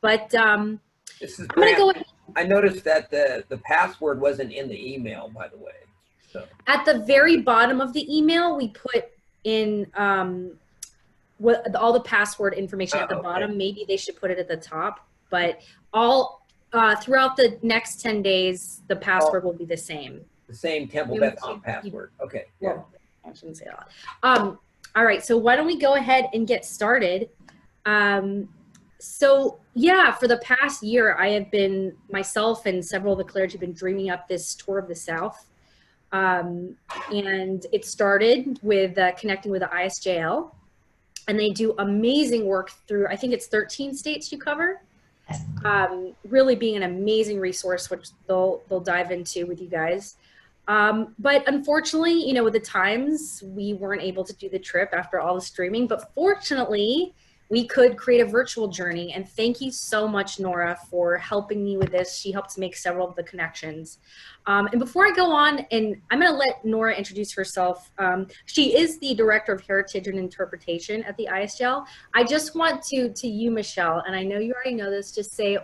But This is I'm going to go ahead. I noticed that the password wasn't in the email, by the way. So At the very bottom of the email, we put in all the password information at the bottom. Maybe they should put it at the top, but all throughout the next 10 days, the password will be the same. The same Temple Beth password. Okay. Yeah. Well, I shouldn't say that. All right. So why don't we go ahead and get started? So yeah, for the past year, I have been, myself and several of the clergy have been dreaming up this tour of the South. And it started with connecting with the ISJL, and they do amazing work through, I think it's 13 states you cover. Really being an amazing resource, which they'll dive into with you guys. But unfortunately, you know, with the times, we weren't able to do the trip after all the streaming, but fortunately, we could create a virtual journey. And thank you so much, Nora, for helping me with this. She helped make several of the connections. And before I go on, and I'm going to let Nora introduce herself. She is the Director of Heritage and Interpretation at the ISJL. I just want to you, Michelle, and I know you already know this, just say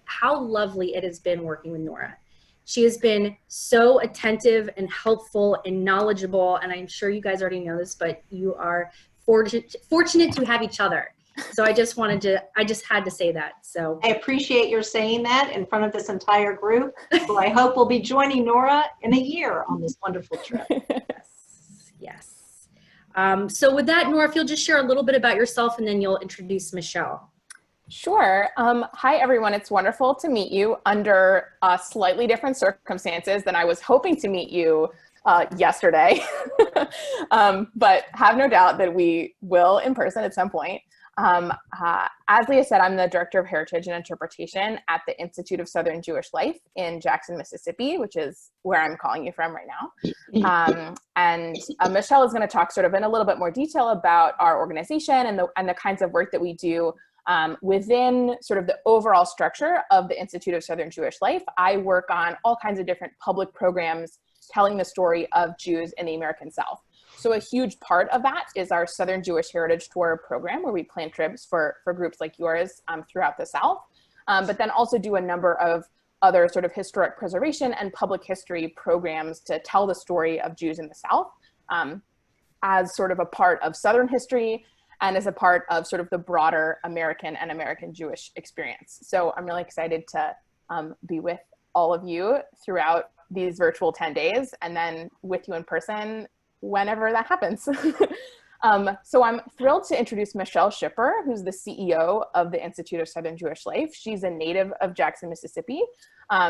how lovely it has been working with Nora. She has been so attentive and helpful and knowledgeable, and I'm sure you guys already know this, but you are fortunate to have each other. So I just had to say that. So I appreciate your saying that in front of this entire group. So I hope we'll be joining Nora in a year on this wonderful trip. Yes. So with that, Nora, if you'll just share a little bit about yourself and then you'll introduce Michelle. Sure. Hi, everyone. It's wonderful to meet you under slightly different circumstances than I was hoping to meet you yesterday, but have no doubt that we will in person at some point. As Leah said, I'm the Director of Heritage and Interpretation at the Institute of Southern Jewish Life in Jackson, Mississippi, which is where I'm calling you from right now. And Michelle is going to talk sort of in a little bit more detail about our organization and the kinds of work that we do within sort of the overall structure of the Institute of Southern Jewish Life. I work on all kinds of different public programs telling the story of Jews in the American South. So a huge part of that is our Southern Jewish Heritage Tour program, where we plan trips for groups like yours throughout the South, but then also do a number of other sort of historic preservation and public history programs to tell the story of Jews in the South as sort of a part of Southern history and as a part of sort of the broader American and American Jewish experience. So I'm really excited to be with all of you throughout these virtual 10 days and then with you in person whenever that happens. So I'm thrilled to introduce Michelle Schipper, who's the CEO of the Institute of Southern Jewish Life. She's a native of Jackson, Mississippi.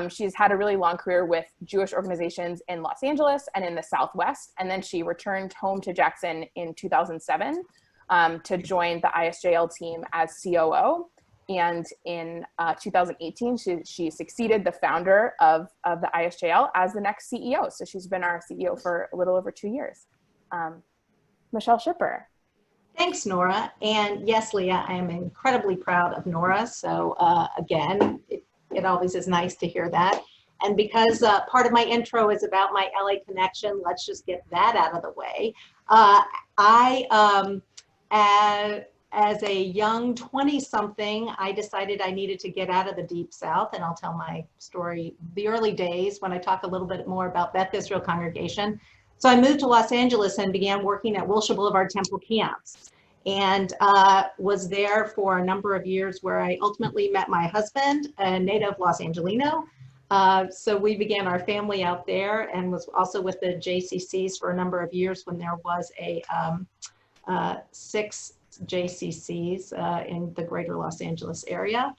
She's had a really long career with Jewish organizations in Los Angeles and in the Southwest. And then she returned home to Jackson in 2007 to join the ISJL team as COO. And in 2018, she succeeded the founder of the ISJL as the next CEO. So she's been our CEO for a little over 2 years. Michelle Schipper. Thanks, Nora. And yes, Leah, I am incredibly proud of Nora. So again, it always is nice to hear that. And because part of my intro is about my LA connection, let's just get that out of the way. As a young 20-something, I decided I needed to get out of the Deep South, and I'll tell my story, the early days, when I talk a little bit more about Beth Israel Congregation. So I moved to Los Angeles and began working at Wilshire Boulevard Temple Camps, and was there for a number of years, where I ultimately met my husband, a native Los Angelino. So we began our family out there, and was also with the JCCs for a number of years when there was a 6 JCCs in the greater Los Angeles area.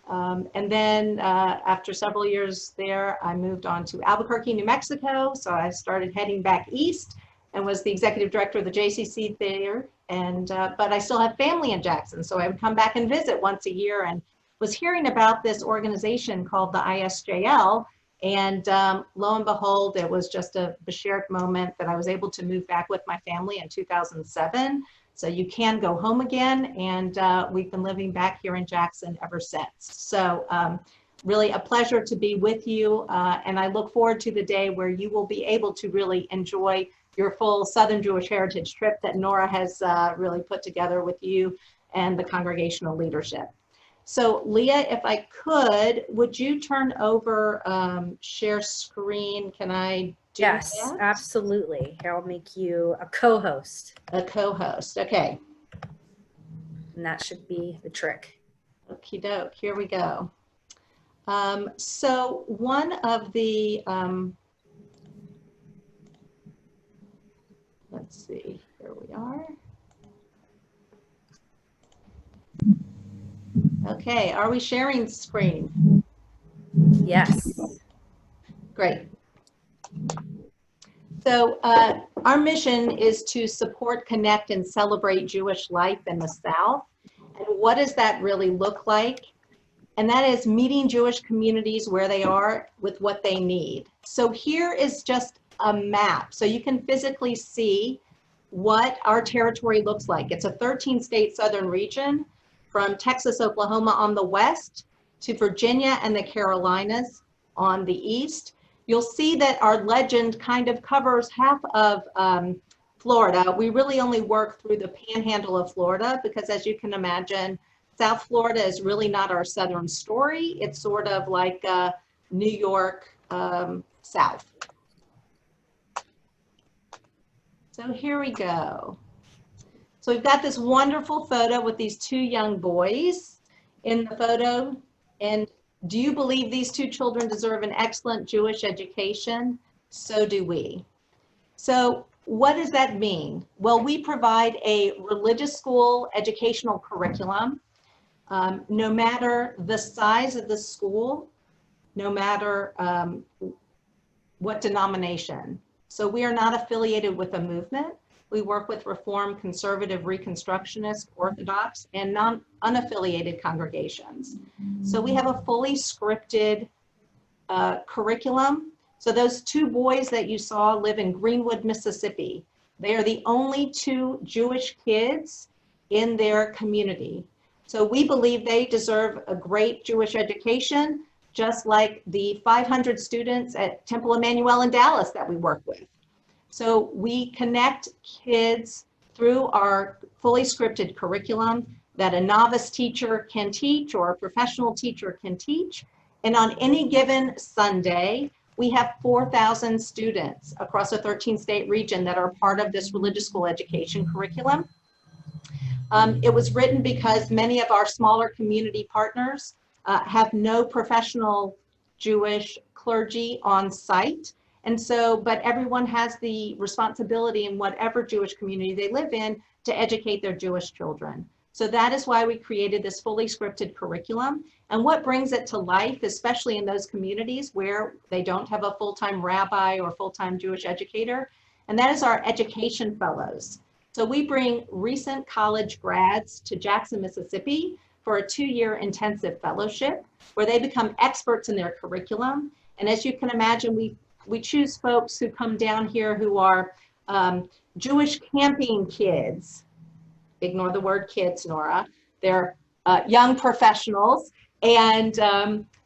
And then after several years there, I moved on to Albuquerque, New Mexico. So I started heading back east and was the executive director of the JCC there. And but I still have family in Jackson, so I would come back and visit once a year, and was hearing about this organization called the ISJL. And lo and behold, it was just a Basharic moment that I was able to move back with my family in 2007. So you can go home again, and we've been living back here in Jackson ever since. So really a pleasure to be with you, and I look forward to the day where you will be able to really enjoy your full Southern Jewish Heritage trip that Nora has really put together with you and the congregational leadership. So Leah, if I could, would you turn over share screen? Can I do Yes, that? absolutely. I'll make you a co-host, A co-host. Okay. and that should be the trick. Okie doke. Here we go. So one of the, let's see, here we are. Okay, are we sharing screen? Yes. Great. So our mission is to support, connect, and celebrate Jewish life in the South. And what does that really look like? And that is meeting Jewish communities where they are with what they need. So here is just a map. So you can physically see what our territory looks like. It's a 13-state southern region from Texas, Oklahoma on the west to Virginia and the Carolinas on the east. You'll see that our legend kind of covers half of Florida. We really only work through the panhandle of Florida because, as you can imagine, South Florida is really not our southern story. It's sort of like New York South. So here we go. So we've got this wonderful photo with these two young boys in the photo. And do you believe these two children deserve an excellent Jewish education? So do we. So what does that mean? Well, we provide a religious school educational curriculum. No matter the size of the school, no matter what denomination. So we are not affiliated with a movement. We work with Reform, Conservative, Reconstructionist, Orthodox, and unaffiliated congregations. So we have a fully scripted curriculum. So those two boys that you saw live in Greenwood, Mississippi. They are the only two Jewish kids in their community. So we believe they deserve a great Jewish education, just like the 500 students at Temple Emmanuel in Dallas that we work with. So we connect kids through our fully scripted curriculum that a novice teacher can teach or a professional teacher can teach. And on any given Sunday, we have 4,000 students across a 13-state region that are part of this religious school education curriculum. It was written because many of our smaller community partners have no professional Jewish clergy on site. And so, but everyone has the responsibility in whatever Jewish community they live in to educate their Jewish children. So that is why we created this fully scripted curriculum. And what brings it to life, especially in those communities where they don't have a full-time rabbi or full-time Jewish educator, and that is our education fellows. So we bring recent college grads to Jackson, Mississippi for a 2-year intensive fellowship where they become experts in their curriculum. And as you can imagine, we choose folks who come down here who are Jewish camping kids. Ignore the word kids, Nora. They're young professionals, and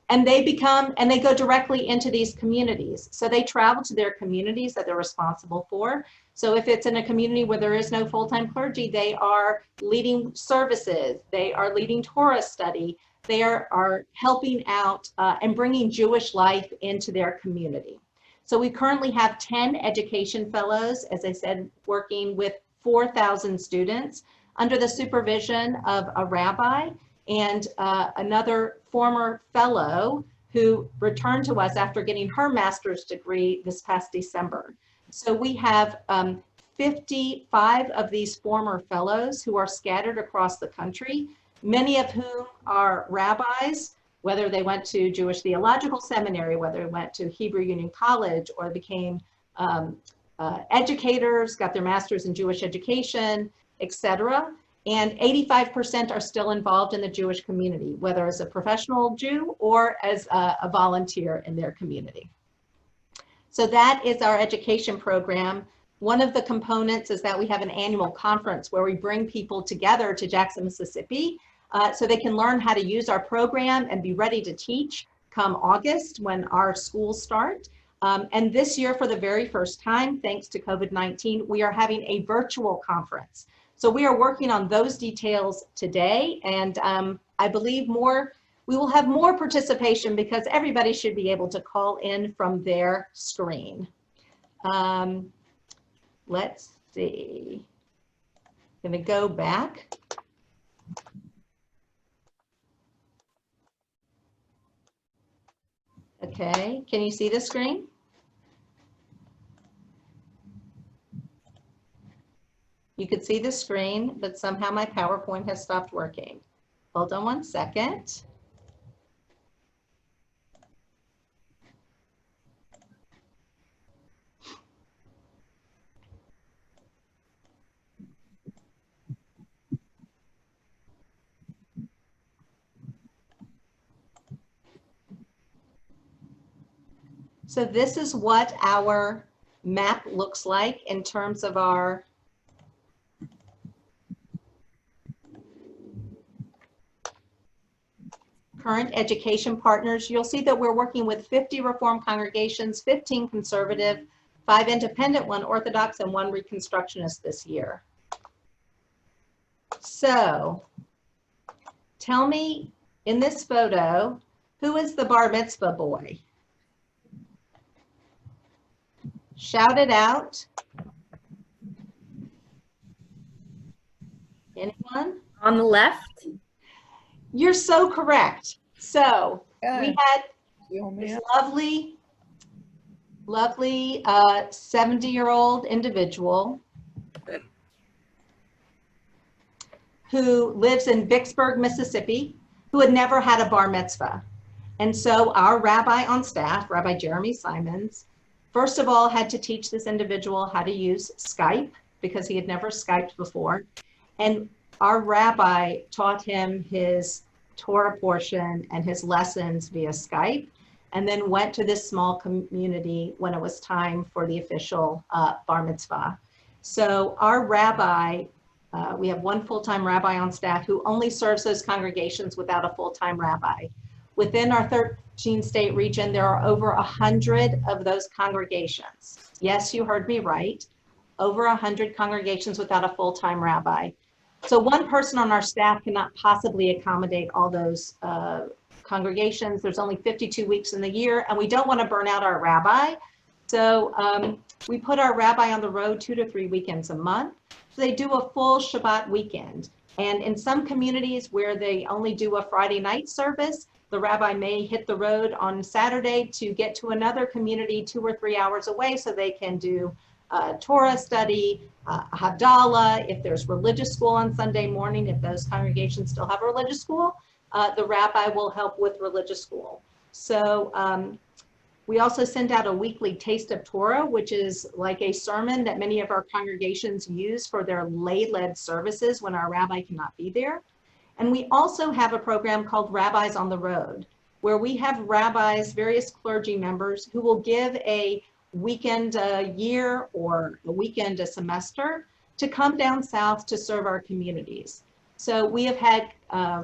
they go directly into these communities. So they travel to their communities that they're responsible for. So if it's in a community where there is no full-time clergy, they are leading services, they are leading Torah study, they are helping out and bringing Jewish life into their community. So we currently have 10 education fellows, as I said, working with 4,000 students under the supervision of a rabbi and another former fellow who returned to us after getting her master's degree this past December. So we have 55 of these former fellows who are scattered across the country, many of whom are rabbis, whether they went to Jewish Theological Seminary, whether they went to Hebrew Union College, or became educators, got their master's in Jewish education, etc. And 85% are still involved in the Jewish community, whether as a professional Jew or as a volunteer in their community. So that is our education program. One of the components is that we have an annual conference where we bring people together to Jackson, Mississippi, so they can learn how to use our program and be ready to teach come August when our schools start. And this year, for the very first time, thanks to COVID-19, we are having a virtual conference. So we are working on those details today, and I believe we will have more participation because everybody should be able to call in from their screen. Let's see. I'm going to go back. Okay, can you see the screen? You could see the screen, but somehow my PowerPoint has stopped working. Hold on one second. So this is what our map looks like in terms of our current education partners. You'll see that we're working with 50 Reformed congregations, 15 conservative, 5 independent, 1 Orthodox, and 1 Reconstructionist this year. So tell me in this photo, who is the bar mitzvah boy? Shout it out. Anyone? On the left? You're so correct. So we had this lovely 70-year-old individual who lives in Vicksburg, Mississippi, who had never had a bar mitzvah. And so our rabbi on staff, Rabbi Jeremy Simons, first of all had to teach this individual how to use Skype because he had never Skyped before. And our rabbi taught him his Torah portion and his lessons via Skype, and then went to this small community when it was time for the official bar mitzvah. So our rabbi, we have 1 full-time rabbi on staff who only serves those congregations without a full-time rabbi. Within our 13-state region, there are over 100 of those congregations. Yes, you heard me right. Over 100 congregations without a full-time rabbi. So 1 person on our staff cannot possibly accommodate all those congregations. There's only 52 weeks in the year, and we don't want to burn out our rabbi. So we put our rabbi on the road 2 to 3 weekends a month. So they do a full Shabbat weekend. And in some communities where they only do a Friday night service, the rabbi may hit the road on Saturday to get to another community 2 or 3 hours away so they can do Torah study, Havdalah. If there's religious school on Sunday morning, if those congregations still have a religious school, the rabbi will help with religious school. So we also send out a weekly Taste of Torah, which is like a sermon that many of our congregations use for their lay-led services when our rabbi cannot be there. And we also have a program called Rabbis on the Road, where we have rabbis, various clergy members, who will give a weekend a year or a weekend a semester to come down south to serve our communities. So we have had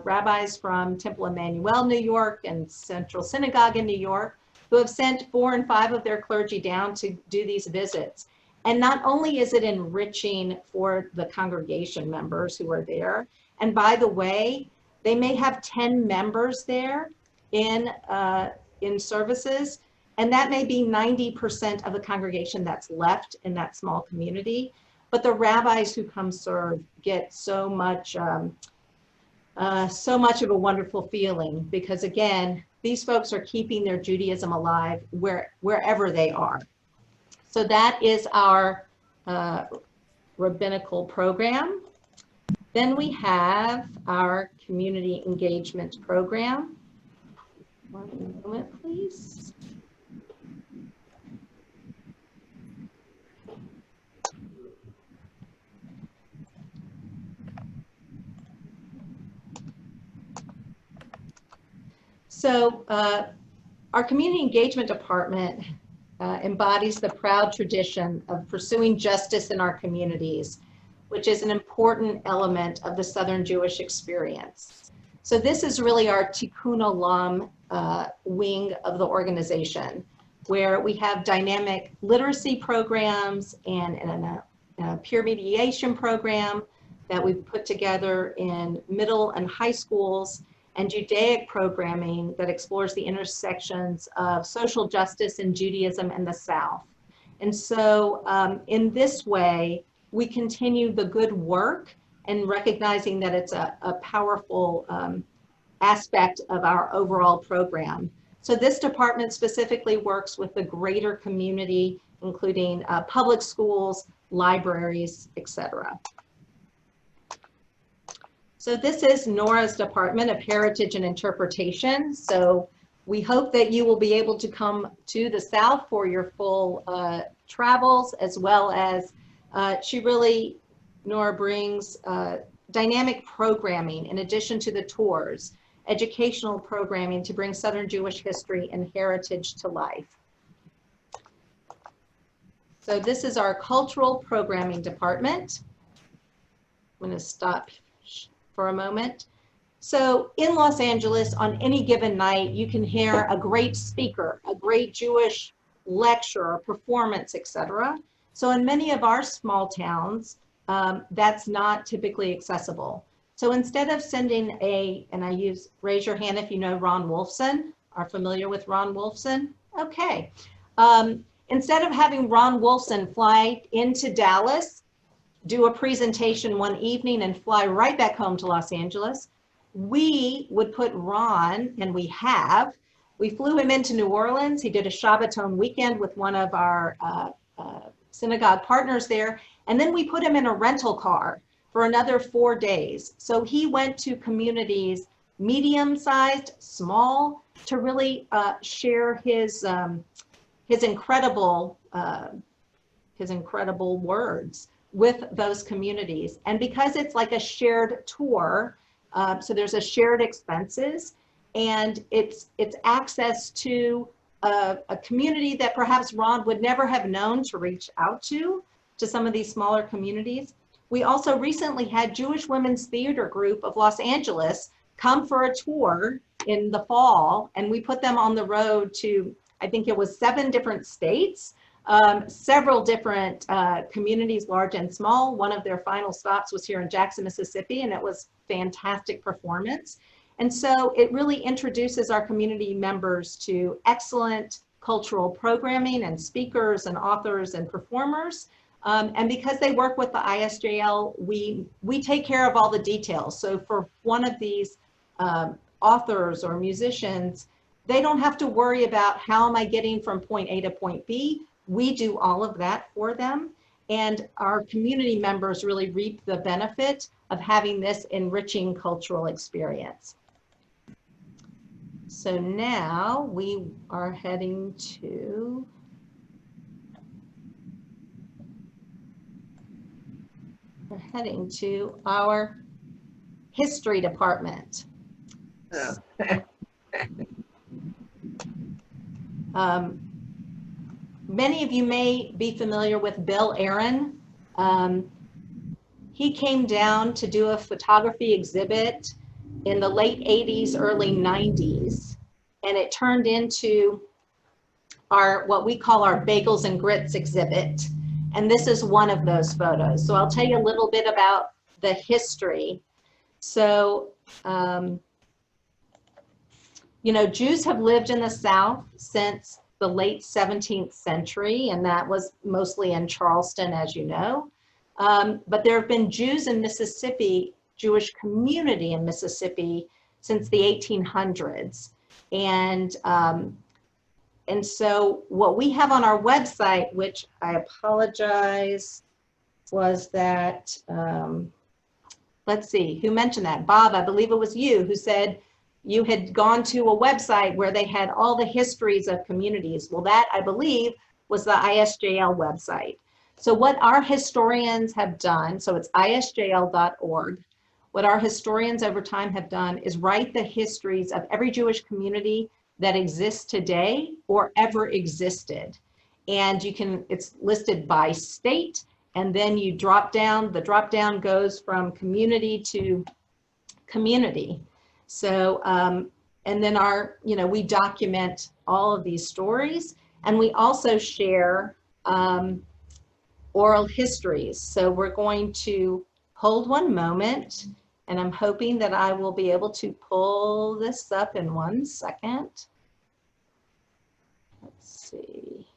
rabbis from Temple Emmanuel, New York, and Central Synagogue in New York, who have sent 4 and 5 of their clergy down to do these visits. And not only is it enriching for the congregation members who are there, and by the way, they may have 10 members there in services, and that may be 90% of the congregation that's left in that small community. But the rabbis who come serve get so much of a wonderful feeling, because again, these folks are keeping their Judaism alive wherever they are. So that is our rabbinical program. Then we have our community engagement program. One moment, please. So our community engagement department embodies the proud tradition of pursuing justice in our communities, which is an important element of the Southern Jewish experience. So this is really our Tikkun Olam wing of the organization, where we have dynamic literacy programs and a peer mediation program. that we've put together in middle and high schools, and Judaic programming that explores the intersections of social justice in Judaism and the South. And so in this way, we continue the good work and recognizing that it's a powerful aspect of our overall program. So this department specifically works with the greater community, including public schools, libraries, etc. So this is Nora's Department of Heritage and Interpretation. So we hope that you will be able to come to the South for your full travels, as well as Nora brings dynamic programming in addition to the tours, educational programming to bring Southern Jewish history and heritage to life. So this is our cultural programming department. I'm going to stop for a moment. So in Los Angeles, on any given night, you can hear a great speaker, a great Jewish lecture, or performance, etc. So in many of our small towns, that's not typically accessible. So instead of sending and raise your hand if you know Ron Wolfson, are familiar with Ron Wolfson? Okay. Instead of having Ron Wolfson fly into Dallas, do a presentation one evening and fly right back home to Los Angeles, we would put Ron, and we flew him into New Orleans. He did a Shabbaton weekend with one of our synagogue partners there. And then we put him in a rental car for another 4 days. So he went to communities, medium-sized, small, to really share his incredible words with those communities. And because it's like a shared tour, so there's a shared expenses, and it's access to a community that perhaps Ron would never have known to reach out to some of these smaller communities. We also recently had Jewish Women's Theater Group of Los Angeles come for a tour in the fall, and we put them on the road to, I think it was 7 different states, several different communities, large and small. One of their final stops was here in Jackson, Mississippi, and it was fantastic performance. And so it really introduces our community members to excellent cultural programming and speakers and authors and performers. And because they work with the ISJL, we take care of all the details. So for one of these authors or musicians, they don't have to worry about how am I getting from point A to point B. We do all of that for them. And our community members really reap the benefit of having this enriching cultural experience. So now we are heading to our history department. Many of you may be familiar with Bill Aaron. He came down to do a photography exhibit in the late 80s, early 90s, and it turned into what we call our Bagels and Grits exhibit. And this is one of those photos. So I'll tell you a little bit about the history. So, Jews have lived in the South since the late 17th century, and that was mostly in Charleston, as you know. But there have been Jews in Mississippi, Jewish community in Mississippi, since the 1800s. And so what we have on our website, which I apologize, was that, let's see, who mentioned that? Bob, I believe it was you, who said you had gone to a website where they had all the histories of communities. Well, that, I believe, was the ISJL website. So what our historians have done, so it's isjl.org, what our historians over time have done is write the histories of every Jewish community that exists today or ever existed. And it's listed by state, and then you drop down, the drop down goes from community to community. So, and then we document all of these stories, and we also share oral histories. So we're going to hold one moment, and I'm hoping that I will be able to pull this up in 1 second. Let's see.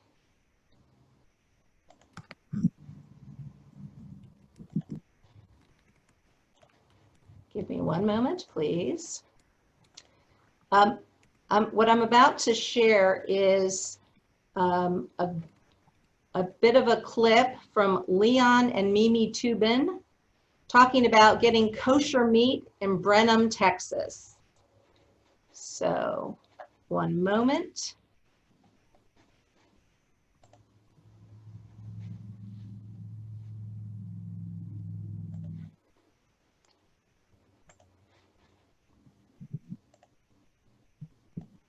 Give me 1 moment, please. What I'm about to share is a bit of a clip from Leon and Mimi Tubin talking about getting kosher meat in Brenham, Texas. So 1 moment.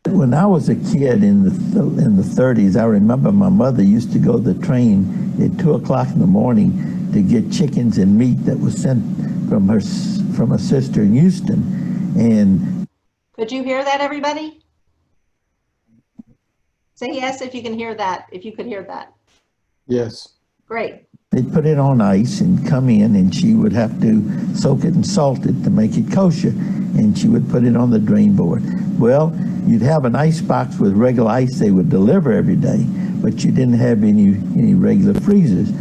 When I was a kid in the 30s, I remember my mother used to go to the train at 2 o'clock in the morning to get chickens and meat that was sent from a sister in Houston. And could you hear that, everybody? Say yes if you can hear that, if you could hear that. Yes. Great. they'd put it on ice and come in, and she would have to soak it and salt it to make it kosher, and she would put it on the drain board. Well, you'd have an ice box with regular ice they would deliver every day, but you didn't have any regular freezers.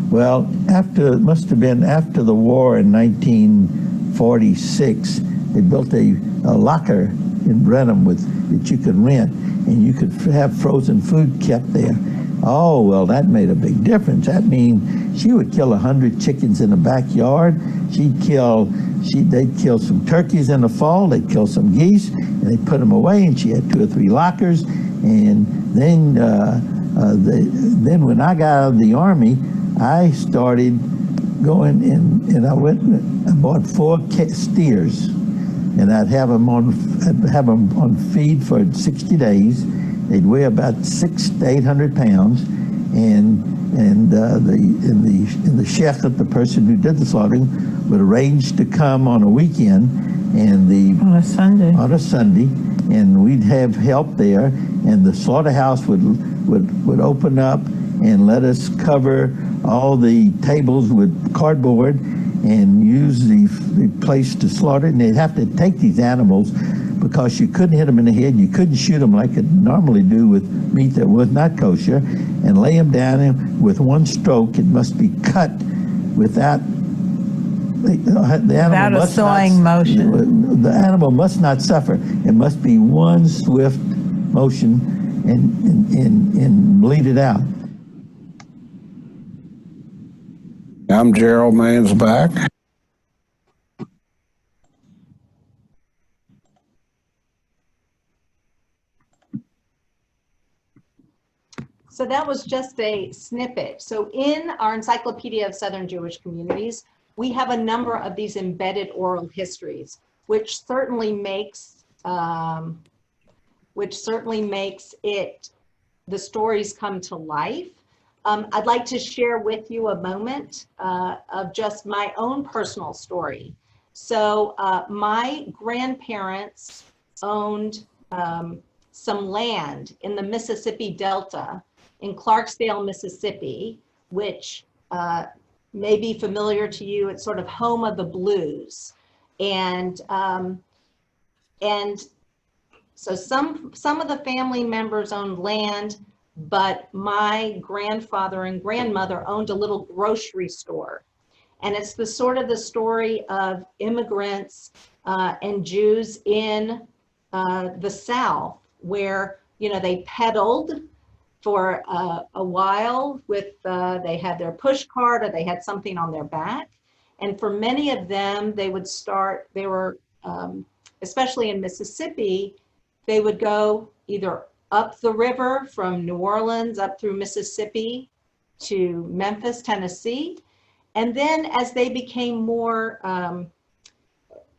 Well, it must have been after the war in 1946, they built a locker in Brenham that you could rent, and you could have frozen food kept there. Oh, well, that made a big difference. That means she would kill 100 chickens in the backyard. They'd kill some turkeys in the fall. They'd kill some geese, and they'd put them away, and she had 2 or 3 lockers. And then when I got out of the Army, I started going in, and I bought 4 steers, and I'd have them on feed for 60 days. They'd weigh about 600 to 800 pounds, and the chef, the person who did the slaughtering, would arrange to come on a weekend, and on a Sunday, and we'd have help there, and the slaughterhouse would open up and let us cover all the tables with cardboard and use the place to slaughter. And they'd have to take these animals, because you couldn't hit them in the head, you couldn't shoot them like you normally do with meat that was not kosher, and lay them down, and with one stroke, it must be cut without without a sawing motion. The animal must not suffer. It must be one swift motion and bleed it out. I'm Gerald Mansback. So that was just a snippet. So in our Encyclopedia of Southern Jewish Communities, we have a number of these embedded oral histories, which certainly makes the stories come to life. I'd like to share with you a moment of just my own personal story. So my grandparents owned some land in the Mississippi Delta in Clarksdale, Mississippi, which may be familiar to you. It's sort of home of the blues. And so some of the family members owned land, but my grandfather and grandmother owned a little grocery store. And it's the story of immigrants and Jews in the South, where, they peddled for a while with, they had their push cart, or they had something on their back. And for many of them, they were, especially in Mississippi, they would go either up the river from New Orleans up through Mississippi to Memphis, Tennessee. And then as they became more,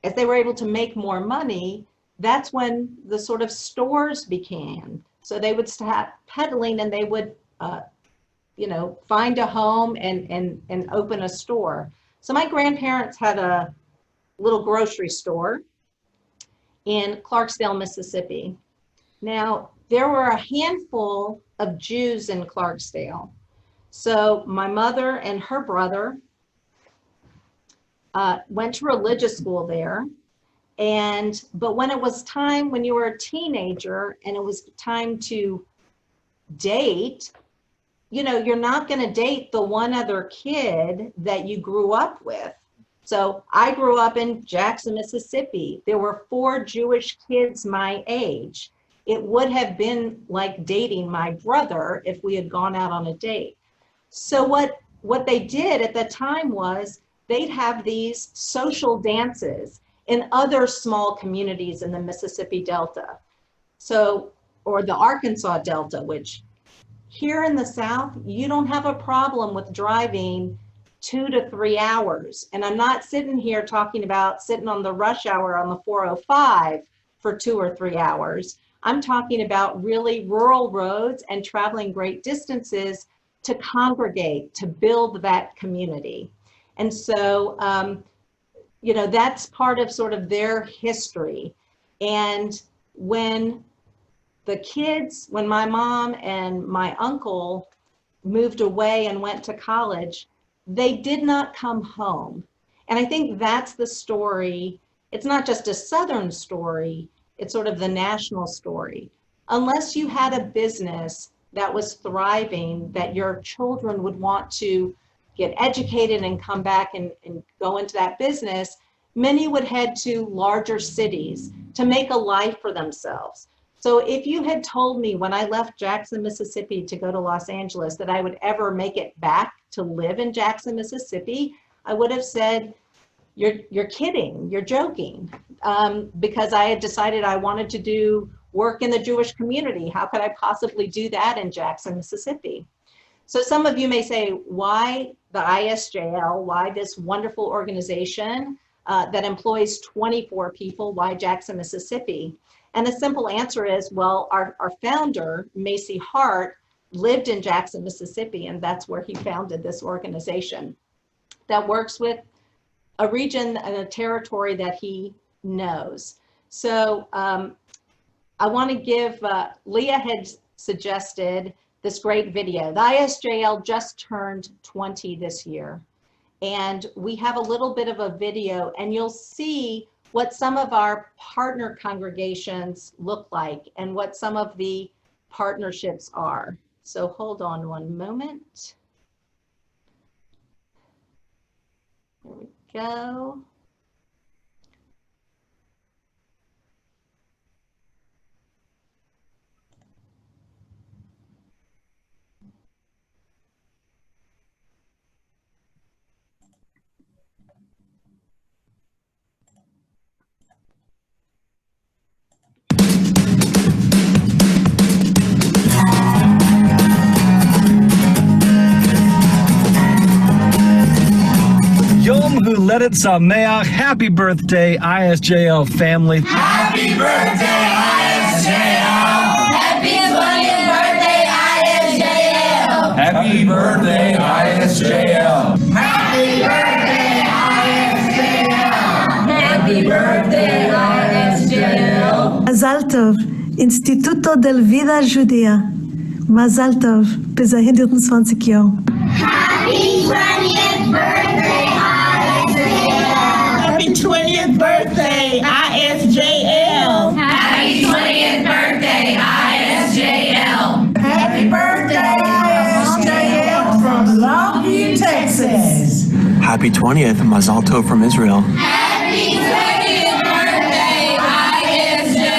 as they were able to make more money, that's when the sort of stores began. So they would start peddling, and they would, find a home and open a store. So my grandparents had a little grocery store in Clarksdale, Mississippi. Now, there were a handful of Jews in Clarksdale. So my mother and her brother went to religious school there. But when it was time, when you were a teenager and it was time to date, you know, you're not going to date the one other kid that you grew up with. So I grew up in Jackson, Mississippi. There were 4 Jewish kids my age. It would have been like dating my brother if we had gone out on a date. So what they did at the time was they'd have these social dances in other small communities in the Mississippi Delta. So, or the Arkansas Delta, which here in the South, you don't have a problem with driving 2 to 3 hours. And I'm not sitting here talking about sitting on the rush hour on the 405 for 2 or 3 hours. I'm talking about really rural roads and traveling great distances to congregate, to build that community. And so, you know, that's part of sort of their history. And when the kids, when my mom and my uncle moved away and went to college, they did not come home. And I think that's the story. It's not just a Southern story, it's sort of the national story. Unless you had a business that was thriving, that your children would want to get educated and come back and go into that business, many would head to larger cities to make a life for themselves. So if you had told me when I left Jackson, Mississippi to go to Los Angeles that I would ever make it back to live in Jackson, Mississippi, I would have said, you're kidding, you're joking, because I had decided I wanted to do work in the Jewish community. How could I possibly do that in Jackson, Mississippi? So some of you may say, why the ISJL, why this wonderful organization that employs 24 people, why Jackson, Mississippi? And the simple answer is, well, our founder, Macy Hart, lived in Jackson, Mississippi, and that's where he founded this organization that works with a region and a territory that he knows. So I want to give, Leah had suggested this great video. The ISJL just turned 20 this year, and we have a little bit of a video, and you'll see what some of our partner congregations look like and what some of the partnerships are. So hold on one moment. There we go. Yom Huledet Sameach. Happy birthday, ISJL family. Happy birthday, ISJL. Happy 20th birthday, ISJL. Happy birthday, ISJL. Happy birthday, ISJL. Happy birthday, ISJL. Mazal Tov, Instituto del Vida Judea. Mazal Tov, Bezahin 20 Jahre. Happy 20th birthday, ISJL. Happy 20th birthday, ISJL. Happy 20th birthday, ISJL. Happy birthday, ISJL from Longview, Texas. Happy 20th, Mazal Tov from Israel. Happy 20th birthday, ISJL.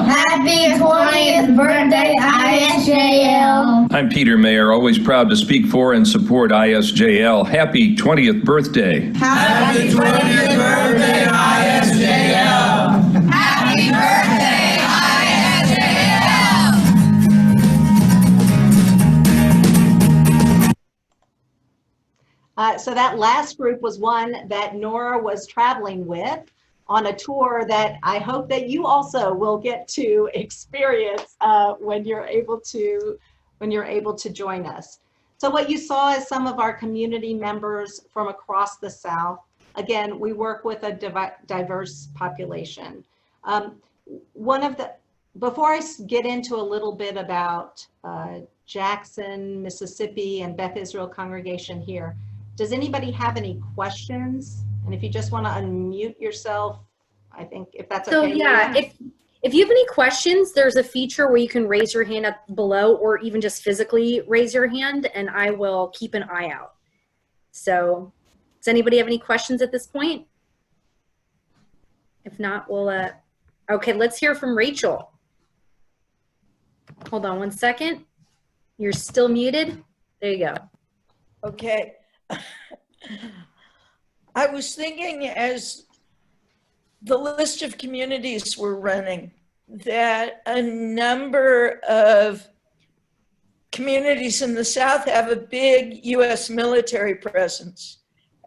Happy 20th birthday, ISJL. I'm Peter Mayer, always proud to speak for and support ISJL. Happy 20th birthday. Happy 20th birthday, ISJL. Happy birthday, ISJL. So that last group was one that Nora was traveling with on a tour that I hope that you also will get to experience when you're able to join us. So what you saw is some of our community members from across the South. Again, we work with a diverse population. Before I get into a little bit about Jackson, Mississippi, and Beth Israel congregation here, does anybody have any questions And if you just want to unmute yourself, I think if that's So okay. yeah, if you have any questions, there's a feature where you can raise your hand up below, or even just physically raise your hand, and I will keep an eye out. So does anybody have any questions at this point? If not, we'll, okay, let's hear from Rachel. Hold on one second. You're still muted. There you go. Okay. I was thinking, as the list of communities we're running, that a number of communities in the South have a big U.S. military presence.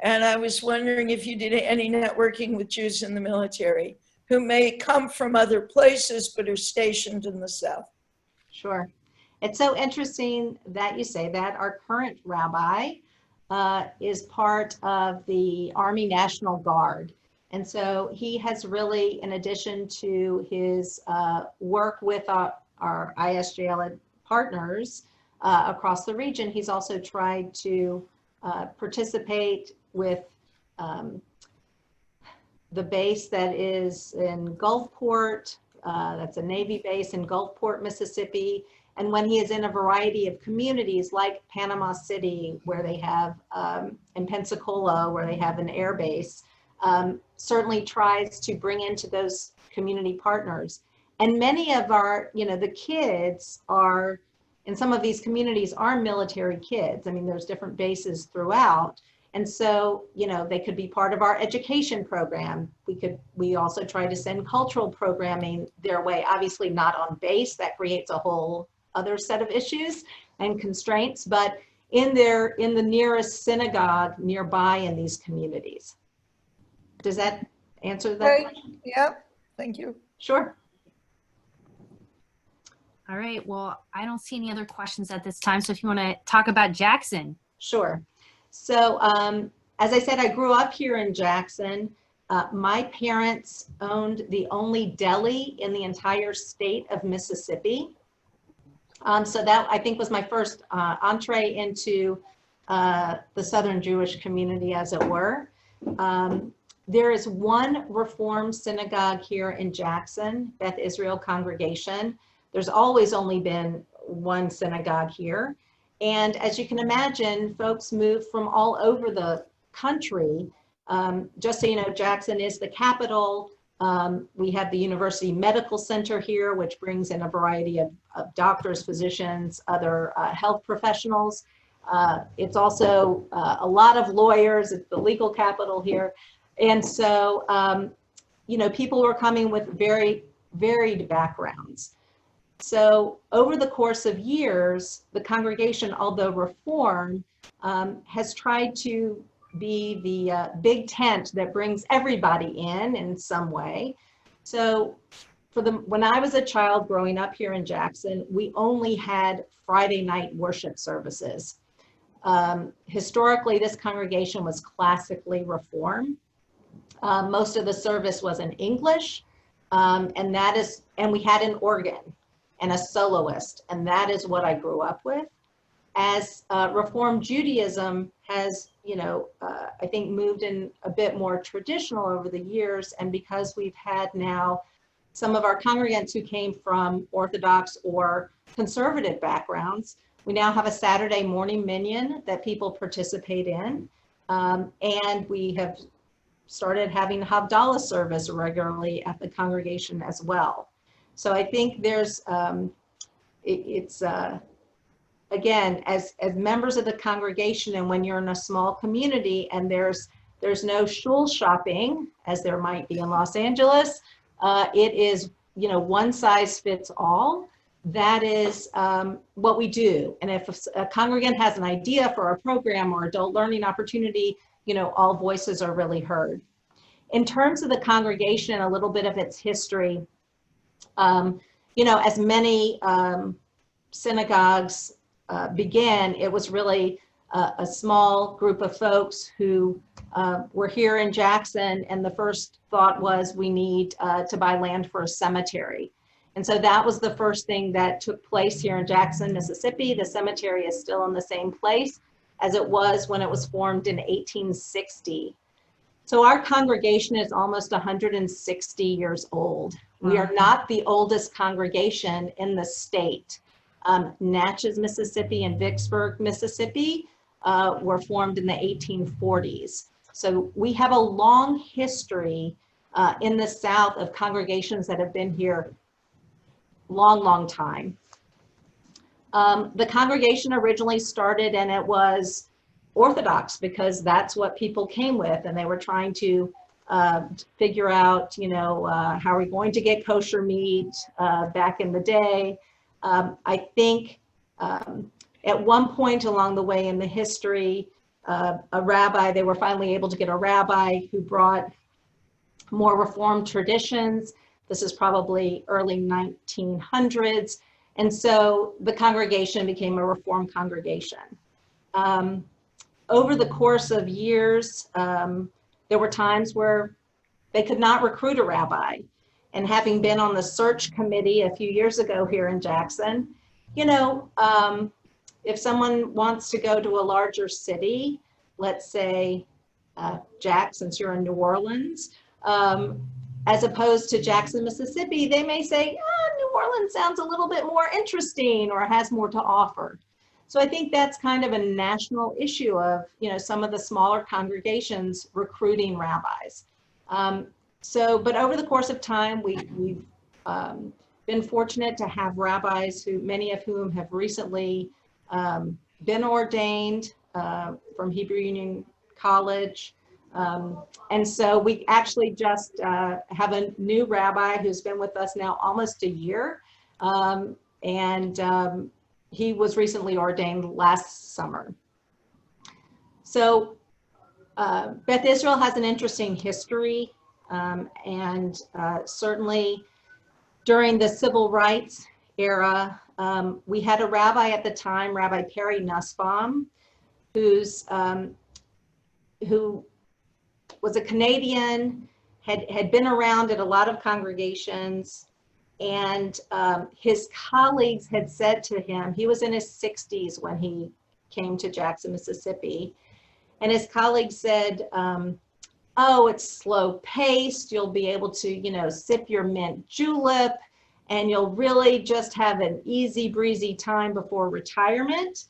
And I was wondering if you did any networking with Jews in the military who may come from other places but are stationed in the South. Sure. It's so interesting that you say that. Our current rabbi is part of the Army National Guard. And so he has really, in addition to his work with our ISJL partners across the region, he's also tried to participate with the base that is in Gulfport, that's a Navy base in Gulfport, Mississippi. And when he is in a variety of communities like Panama City, where they have, in Pensacola, where they have an air base, certainly tries to bring into those community partners. And many of our, the kids are, in some of these communities, are military kids. I mean, there's different bases throughout. And so, they could be part of our education program. We also try to send cultural programming their way, obviously not on base. That creates a whole other set of issues and constraints, but in the nearest synagogue nearby in these communities. Does that answer that question? Yeah, thank you. Sure. All right, well, I don't see any other questions at this time. So if you want to talk about Jackson. Sure. So as I said, I grew up here in Jackson. My parents owned the only deli in the entire state of Mississippi. So that, I think, was my first entree into the Southern Jewish community, as it were. There is one Reform synagogue here in Jackson, Beth Israel Congregation. There's always only been one synagogue here. And as you can imagine, folks move from all over the country. Just so you know, Jackson is the capital. We have the University Medical Center here, which brings in a variety of doctors, physicians, other health professionals. It's also a lot of lawyers. It's the legal capital here. And so, people were coming with very varied backgrounds. So over the course of years, the congregation, although Reform, has tried to be the big tent that brings everybody in some way. So when I was a child growing up here in Jackson, we only had Friday night worship services. Historically, this congregation was classically Reform. Most of the service was in English, and we had an organ and a soloist, and that is what I grew up with. As Reform Judaism has, I think moved in a bit more traditional over the years, and because we've had now some of our congregants who came from Orthodox or conservative backgrounds, we now have a Saturday morning minyan that people participate in, and we have started having Havdalah service regularly at the congregation as well. So I think there's, again, as members of the congregation, and when you're in a small community and there's no shul shopping, as there might be in Los Angeles, it is, one size fits all. That is what we do. And if a congregant has an idea for a program or adult learning opportunity, all voices are really heard. In terms of the congregation and a little bit of its history, as many synagogues began, it was really a small group of folks who were here in Jackson, and the first thought was we need to buy land for a cemetery. And so that was the first thing that took place here in Jackson, Mississippi. The cemetery is still in the same place as it was when it was formed in 1860. So our congregation is almost 160 years old. We are not the oldest congregation in the state. Natchez, Mississippi and Vicksburg, Mississippi were formed in the 1840s. So we have a long history in the South of congregations that have been here long time. The congregation originally started, and it was Orthodox because that's what people came with, and they were trying to figure out, how are we going to get kosher meat back in the day. I think at one point along the way in the history, a rabbi, they were finally able to get a rabbi who brought more Reformed traditions. This is probably early 1900s. And so the congregation became a Reformed congregation. Over the course of years, there were times where they could not recruit a rabbi. And having been on the search committee a few years ago here in Jackson, if someone wants to go to a larger city, let's say Jack, since you're in New Orleans, as opposed to Jackson, Mississippi, they may say, New Orleans sounds a little bit more interesting or has more to offer. So I think that's kind of a national issue of, some of the smaller congregations recruiting rabbis. But over the course of time, we've been fortunate to have rabbis many of whom have recently been ordained from Hebrew Union College. And so we actually just have a new rabbi who's been with us now almost a year. He was recently ordained last summer. So Beth Israel has an interesting history, and certainly during the civil rights era, we had a rabbi at the time, Rabbi Perry Nussbaum, who was a Canadian, had been around at a lot of congregations, and his colleagues had said to him, he was in his 60s when he came to Jackson, Mississippi, and his colleagues said, oh, it's slow paced, you'll be able to, sip your mint julep, and you'll really just have an easy breezy time before retirement.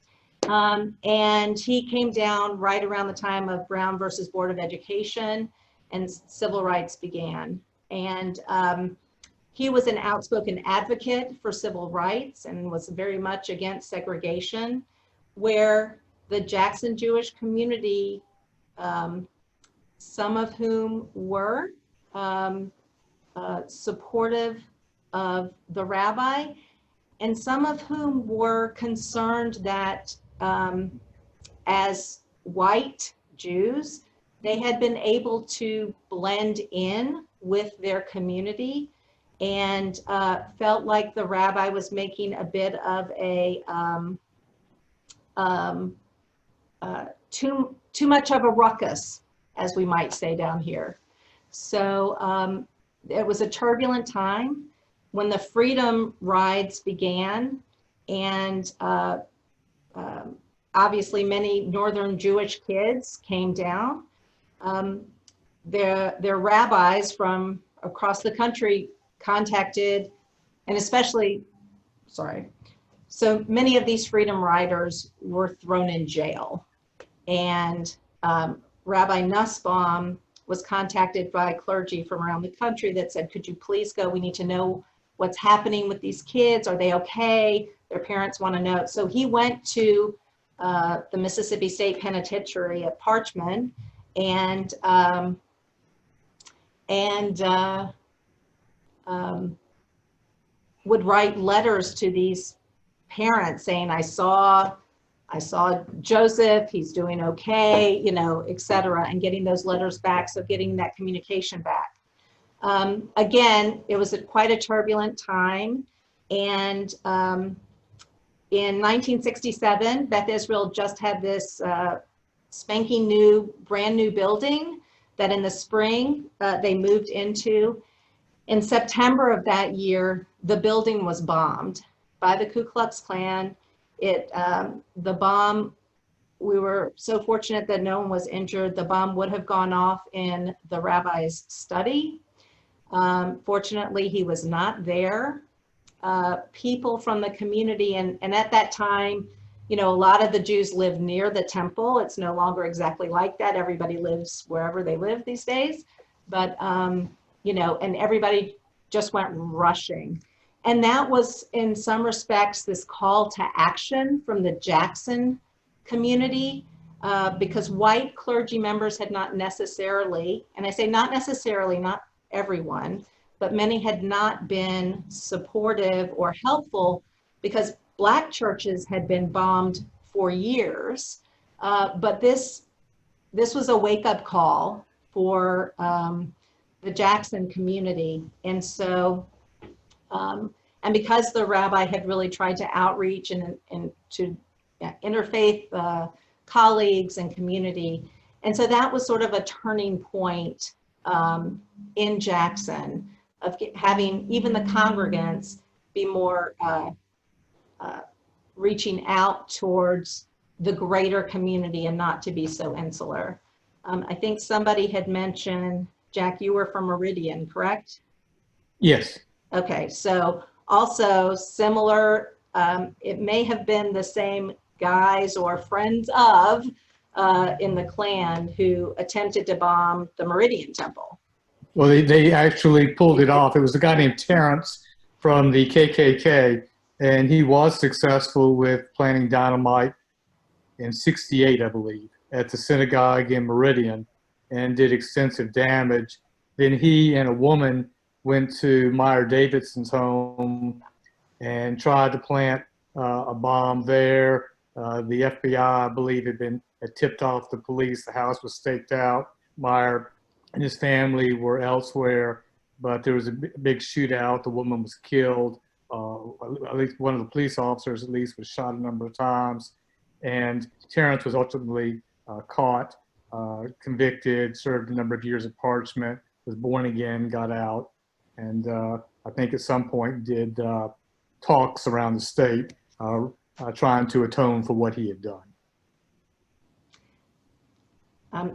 And he came down right around the time of Brown versus Board of Education, and civil rights began. And he was an outspoken advocate for civil rights and was very much against segregation, where the Jackson Jewish community, some of whom were supportive of the rabbi, and some of whom were concerned that as white Jews, they had been able to blend in with their community, and felt like the rabbi was making a bit of a too much of a ruckus, as we might say down here. So it was a turbulent time when the Freedom Rides began, and obviously many Northern Jewish kids came down. Their rabbis from across the country contacted, and so many of these Freedom Riders were thrown in jail. And Rabbi Nussbaum was contacted by clergy from around the country that said, could you please go? We need to know what's happening with these kids. Are they okay? Their parents want to know. So he went to the Mississippi State Penitentiary at Parchman, and would write letters to these parents saying, I saw Joseph, he's doing okay, et cetera, and getting those letters back, so getting that communication back. Again, it was quite a turbulent time, and in 1967, Beth Israel just had this spanking new, brand new building that in the spring they moved into. In September of that year, the building was bombed by the Ku Klux Klan. The bomb we were so fortunate that no one was injured. The bomb would have gone off in the rabbi's study. Fortunately, he was not there. People from the community, and at that time, you know, a lot of the Jews lived near the temple. It's no longer exactly like that. Everybody lives wherever they live these days. But, you know, and everybody just went rushing. And that was, in some respects, this call to action from the Jackson community, because white clergy members had not necessarily, and I say not necessarily, not everyone, but many had not been supportive or helpful because Black churches had been bombed for years. But this was a wake-up call for the Jackson community. And so, and because the rabbi had really tried to outreach and to interfaith colleagues and community. And so that was sort of a turning point in Jackson of having even the congregants be more reaching out towards the greater community and not to be so insular. I think somebody had mentioned, Jack, you were from Meridian, correct? Yes. Okay, so also similar, it may have been the same guys or friends of in the Klan who attempted to bomb the Meridian Temple. Well, they actually pulled it off. It was a guy named Terrence from the KKK, and he was successful with planting dynamite in '68, I believe, at the synagogue in Meridian, and did extensive damage. Then he and a woman went to Meyer Davidson's home and tried to plant a bomb there. The FBI, I believe, had tipped off the police. The house was staked out. Meyer and his family were elsewhere, but there was a big shootout. The woman was killed. At least one of the police officers, at least, was shot a number of times. And Terrence was ultimately caught, convicted, served a number of years of parchment, was born again, got out, and I think at some point did talks around the state trying to atone for what he had done.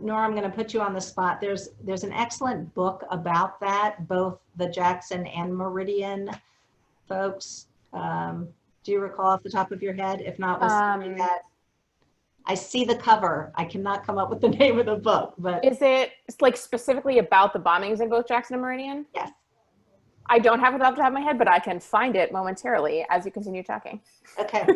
Nora, I'm going to put you on the spot. There's an excellent book about that, both the Jackson and Meridian folks. Do you recall off the top of your head? If not, was that? I see the cover. I cannot come up with the name of the book, but is it like specifically about the bombings in both Jackson and Meridian? Yes. I don't have it off the top of my head, but I can find it momentarily as you continue talking. Okay.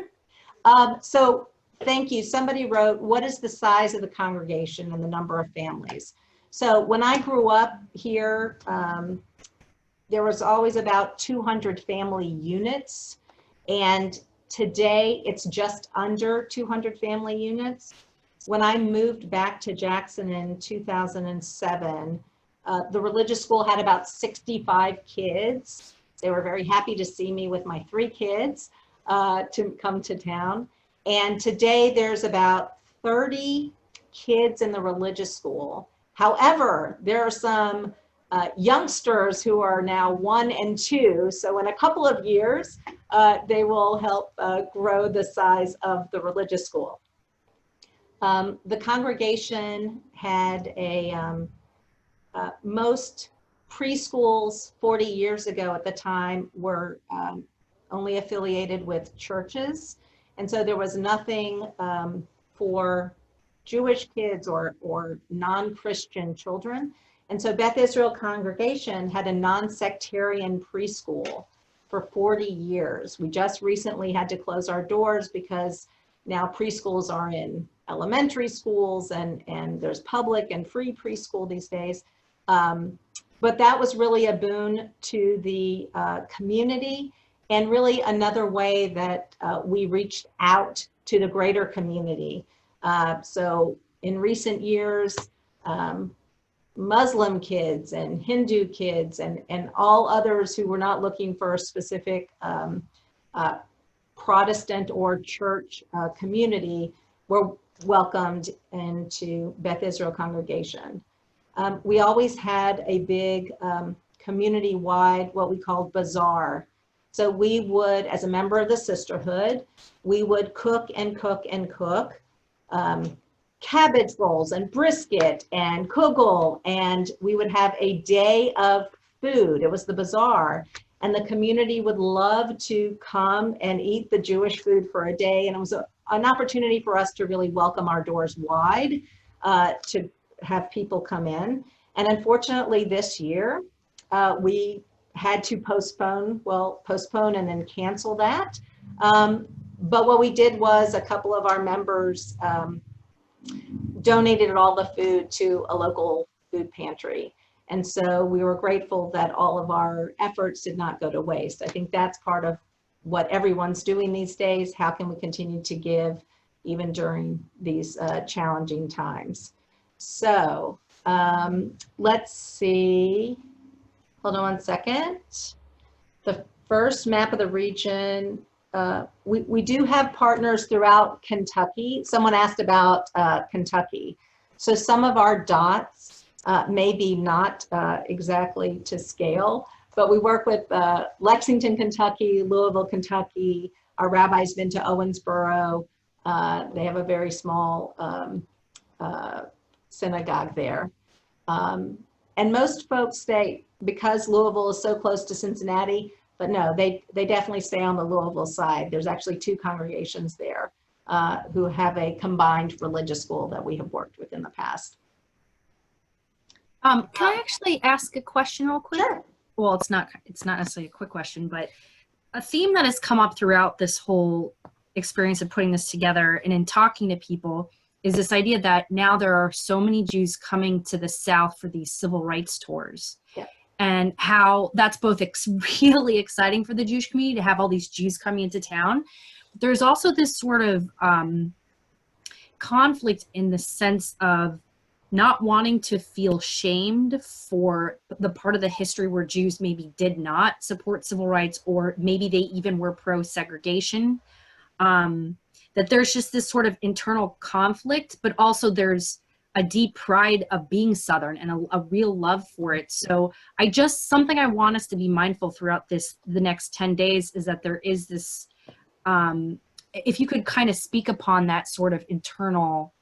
So thank you. Somebody wrote, what is the size of the congregation and the number of families? So when I grew up here, there was always about 200 family units, and today it's just under 200 family units. When I moved back to Jackson in 2007, the religious school had about 65 kids. They were very happy to see me with my 3 kids to come to town. And today there's about 30 kids in the religious school. However, there are some youngsters who are now 1 and 2. So in a couple of years, they will help grow the size of the religious school. The congregation had most preschools 40 years ago at the time were only affiliated with churches. And so there was nothing for Jewish kids or non-Christian children. And so Beth Israel Congregation had a non-sectarian preschool for 40 years. We just recently had to close our doors because now preschools are in elementary schools and there's public and free preschool these days. But that was really a boon to the community, and really another way that we reached out to the greater community. So in recent years, Muslim kids and Hindu kids and all others who were not looking for a specific Protestant or church community were welcomed into Beth Israel Congregation. We always had a big community-wide, what we called bazaar. So we would, as a member of the sisterhood, we would cook and cook and cook. cabbage rolls and brisket and kugel, and we would have a day of food. It was the bazaar, and the community would love to come and eat the Jewish food for a day, and it was an opportunity for us to really welcome our doors wide to have people come in. And unfortunately this year, we had to postpone and then cancel that. But what we did was a couple of our members donated all the food to a local food pantry. And so we were grateful that all of our efforts did not go to waste. I think that's part of what everyone's doing these days. How can we continue to give even during these challenging times? So let's see. Hold on one second. The first map of the region, we do have partners throughout Kentucky. Someone asked about Kentucky. So some of our dots maybe not exactly to scale, but we work with Lexington, Kentucky, Louisville, Kentucky. Our rabbi's been to Owensboro. They have a very small synagogue there. And most folks stay, because Louisville is so close to Cincinnati, but no, they definitely stay on the Louisville side. There's actually 2 congregations there who have a combined religious school that we have worked with in the past. Can I actually ask a question real quick? Sure. Well, it's not necessarily a quick question, but a theme that has come up throughout this whole experience of putting this together and in talking to people is this idea that now there are so many Jews coming to the South for these civil rights tours. Yeah. And how that's both really exciting for the Jewish community to have all these Jews coming into town. There's also this sort of conflict in the sense of not wanting to feel shamed for the part of the history where Jews maybe did not support civil rights, or maybe they even were pro-segregation. That there's just this sort of internal conflict, but also there's a deep pride of being Southern and a real love for it. So something I want us to be mindful throughout the next 10 days is that there is this, if you could kind of speak upon that sort of internal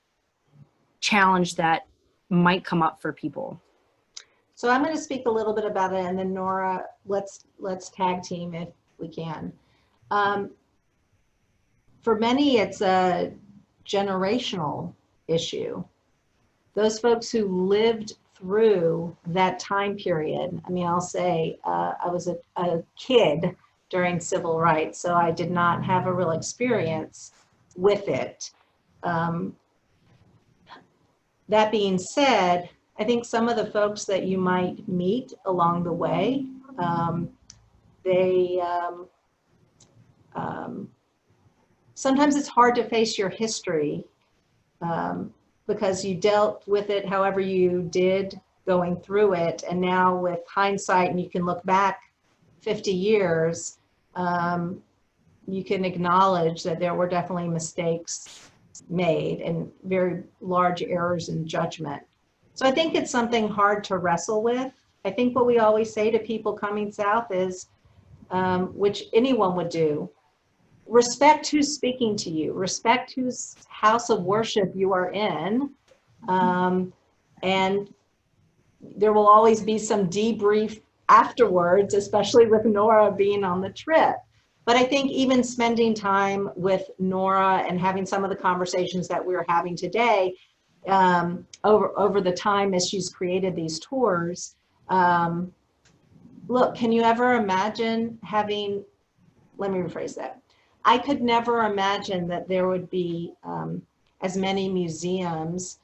challenge that might come up for people. So I'm going to speak a little bit about it, and then Nora, let's tag team if we can. For many, it's a generational issue. Those folks who lived through that time period, I mean, I'll say I was a kid during civil rights, so I did not have a real experience with it. That being said, I think some of the folks that you might meet along the way, sometimes it's hard to face your history because you dealt with it however you did going through it. And now with hindsight, and you can look back 50 years, you can acknowledge that there were definitely mistakes made and very large errors in judgment. So I think it's something hard to wrestle with. I think what we always say to people coming south is, which anyone would do, respect who's speaking to you, respect whose house of worship you are in, and there will always be some debrief afterwards, especially with Nora being on the trip. But I think even spending time with Nora and having some of the conversations that we're having today over the time as she's created these tours, look, can you ever imagine having, let me rephrase that. I could never imagine that there would be as many museums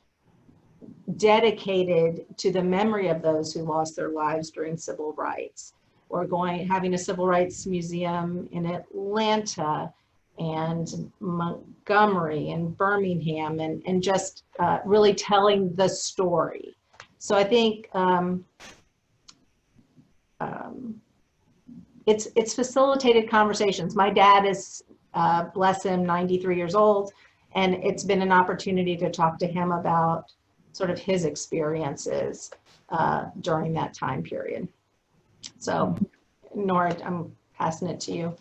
dedicated to the memory of those who lost their lives during civil rights, or having a civil rights museum in Atlanta and Montgomery and Birmingham, and just really telling the story. So I think it's facilitated conversations. My dad is, bless him, 93 years old, and it's been an opportunity to talk to him about sort of his experiences during that time period. So Nora, I'm passing it to you.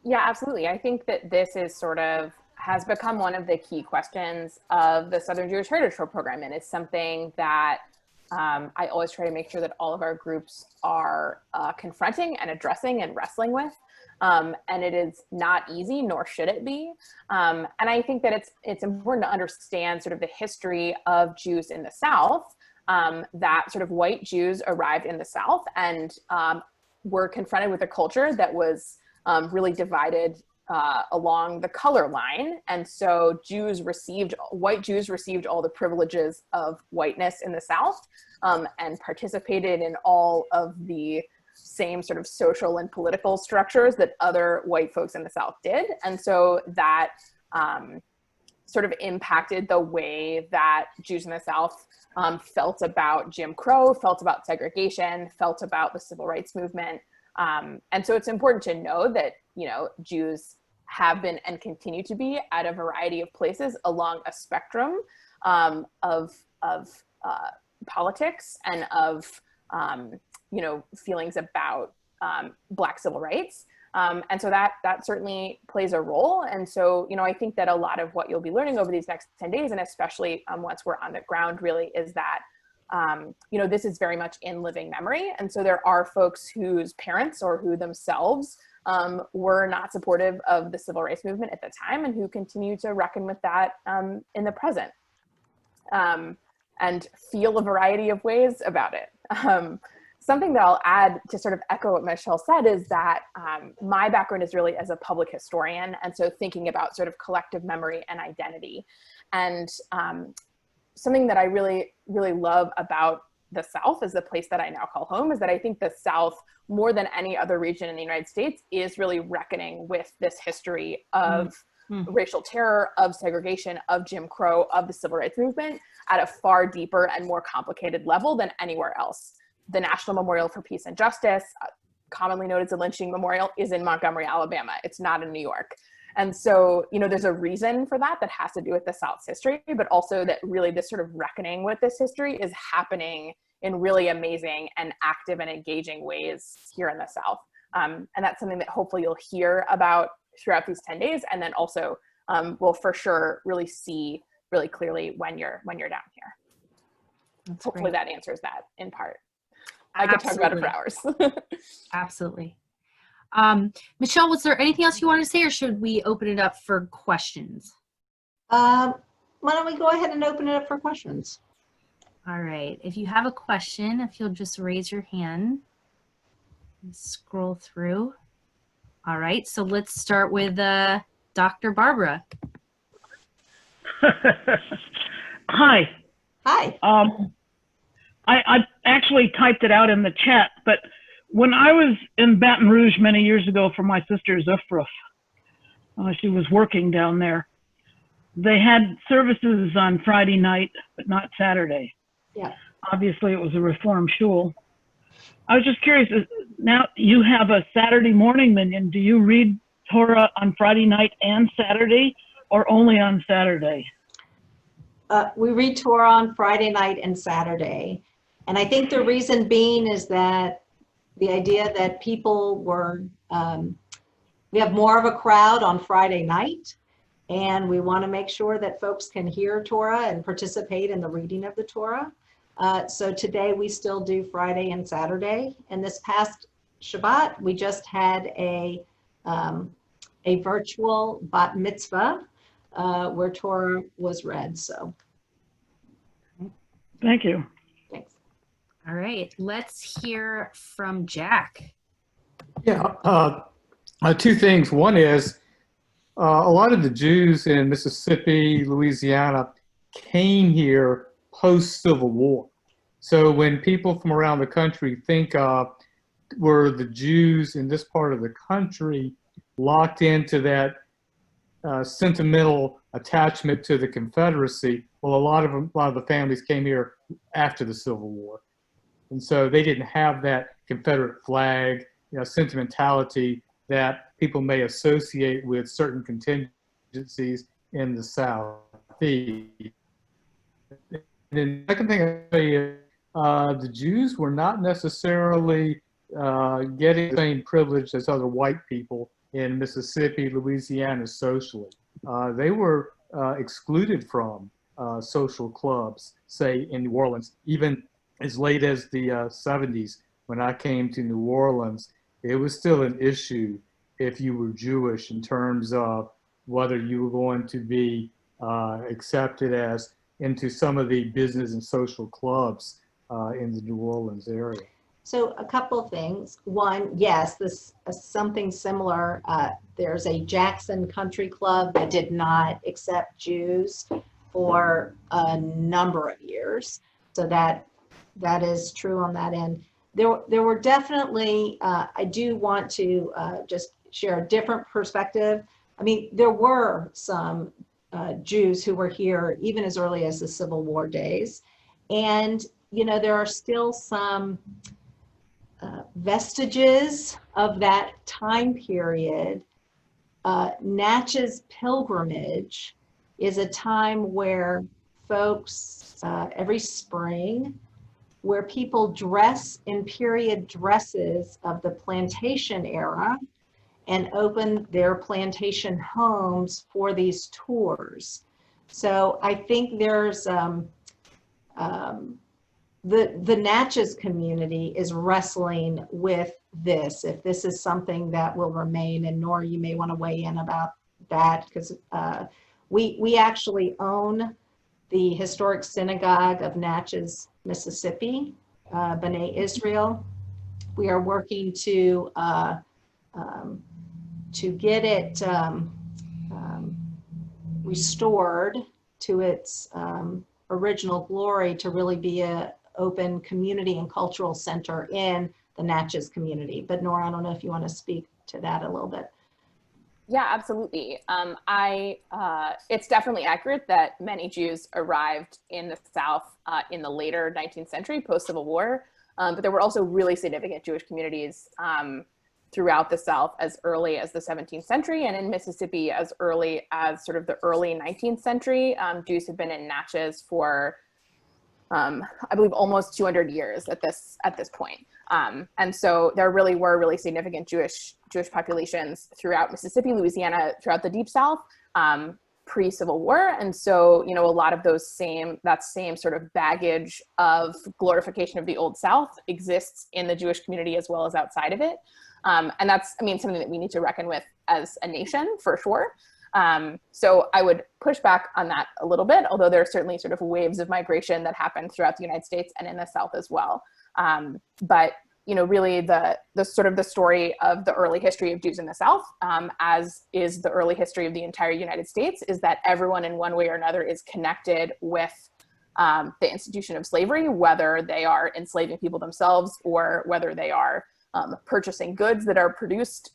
Yeah, absolutely. I think that this is sort of has become one of the key questions of the Southern Jewish Heritage Trail program, and it's something that I always try to make sure that all of our groups are confronting and addressing and wrestling with. And it is not easy, nor should it be. And I think that it's important to understand sort of the history of Jews in the South, that sort of white Jews arrived in the South and were confronted with a culture that was really divided along the color line. And so white Jews received all the privileges of whiteness in the South, and participated in all of the same sort of social and political structures that other white folks in the South did. And so that sort of impacted the way that Jews in the South felt about Jim Crow, felt about segregation, felt about the civil rights movement. And so it's important to know that, you know, Jews have been and continue to be at a variety of places along a spectrum of politics and of, you know, feelings about Black civil rights. And so that certainly plays a role. And so, you know, I think that a lot of what you'll be learning over these next 10 days, and especially once we're on the ground really, is that, you know, this is very much in living memory. And so there are folks whose parents or who themselves were not supportive of the civil rights movement at the time and who continue to reckon with that in the present, and feel a variety of ways about it. Something that I'll add to sort of echo what Michelle said is that my background is really as a public historian, and so thinking about sort of collective memory and identity. And something that I really, really love about the South, as the place that I now call home, is that I think the South, more than any other region in the United States, is really reckoning with this history of racial terror, of segregation, of Jim Crow, of the civil rights movement at a far deeper and more complicated level than anywhere else. The National Memorial for Peace and Justice, commonly known as the Lynching Memorial, is in Montgomery, Alabama. It's not in New York. And so, you know, there's a reason for that has to do with the South's history, but also that really this sort of reckoning with this history is happening in really amazing and active and engaging ways here in the South. And that's something that hopefully you'll hear about throughout these 10 days. And then also we'll for sure really see really clearly when you're down here. That's hopefully great. That answers that in part. I could talk about it for hours. Absolutely. Michelle, was there anything else you wanted to say, or should we open it up for questions? Why don't we go ahead and open it up for questions? All right. If you have a question, if you'll just raise your hand and scroll through. All right. So let's start with Dr. Barbara. Hi. Hi. I actually typed it out in the chat, but when I was in Baton Rouge many years ago for my sister's Ufruf, she was working down there. They had services on Friday night, but not Saturday. Yeah. Obviously, it was a Reform shul. I was just curious, now you have a Saturday morning minyan. Do you read Torah on Friday night and Saturday, or only on Saturday? We read Torah on Friday night and Saturday. And I think the reason being is that the idea that people were, we have more of a crowd on Friday night, and we want to make sure that folks can hear Torah and participate in the reading of the Torah. So today we still do Friday and Saturday. And this past Shabbat, we just had a virtual bat mitzvah where Torah was read. So thank you. Thanks. All right, let's hear from Jack. Yeah, two things. One is a lot of the Jews in Mississippi, Louisiana came here post-Civil War. So when people from around the country think of were the Jews in this part of the country locked into that sentimental attachment to the Confederacy, well, a lot of the families came here after the Civil War. And so they didn't have that Confederate flag, sentimentality that people may associate with certain contingencies in the Southeast. And then the second thing I say is the Jews were not necessarily getting the same privilege as other white people in Mississippi, Louisiana socially. they were excluded from social clubs, say in New Orleans, even as late as the 70s. When I came to New Orleans, it was still an issue if you were Jewish in terms of whether you were going to be accepted as into some of the business and social clubs in the New Orleans area. So a couple of things. One, yes, this something similar. There's a Jackson Country Club that did not accept Jews for a number of years. So that is true on that end. There were definitely, I do want to just share a different perspective. I mean, there were some Jews who were here even as early as the Civil War days. And, you know, there are still some vestiges of that time period. Natchez Pilgrimage is a time where folks, every spring, where people dress in period dresses of the plantation era and open their plantation homes for these tours. So I think there's the Natchez community is wrestling with this, if this is something that will remain. And Nora, you may want to weigh in about that, because we actually own the historic synagogue of Natchez, Mississippi, B'nai Israel. We are working to get it restored to its original glory, to really be a open community and cultural center in the Natchez community. But Nora, I don't know if you want to speak to that a little bit. Yeah, absolutely. It's definitely accurate that many Jews arrived in the South in the later 19th century, post-Civil War, but there were also really significant Jewish communities throughout the South as early as the 17th century, and in Mississippi as early as sort of the early 19th century. Jews have been in Natchez for, I believe, almost 200 years at this point. And so there really were really significant Jewish populations throughout Mississippi, Louisiana, throughout the Deep South, pre-Civil War. And so, you know, a lot of that same sort of baggage of glorification of the Old South exists in the Jewish community as well as outside of it. And that's, I mean, something that we need to reckon with as a nation, for sure. So I would push back on that a little bit, although there are certainly sort of waves of migration that happen throughout the United States and in the South as well. But, you know, really the sort of the story of the early history of Jews in the South, as is the early history of the entire United States, is that everyone in one way or another is connected with the institution of slavery, whether they are enslaving people themselves or whether they are purchasing goods that are produced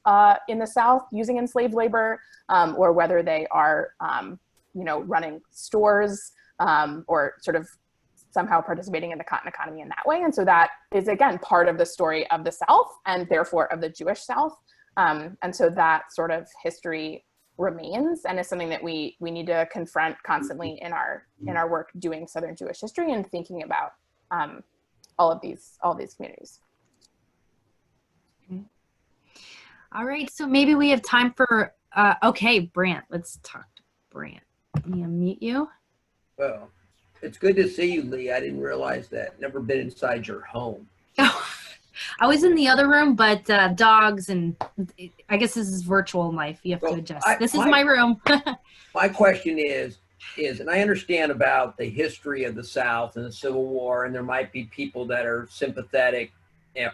in the South using enslaved labor, or whether they are, you know, running stores or sort of somehow participating in the cotton economy in that way. And so that is, again, part of the story of the South and therefore of the Jewish South. And so that sort of history remains and is something that we need to confront constantly in our work doing Southern Jewish history and thinking about all these communities. All right, so maybe we have time for, okay, Brant, let's talk to Brant. Let me unmute you. Well, it's good to see you, Lee. I didn't realize that. Never been inside your home. Oh, I was in the other room, but dogs and I guess this is virtual life. You have to adjust. This is my room. My question is, and I understand about the history of the South and the Civil War, and there might be people that are sympathetic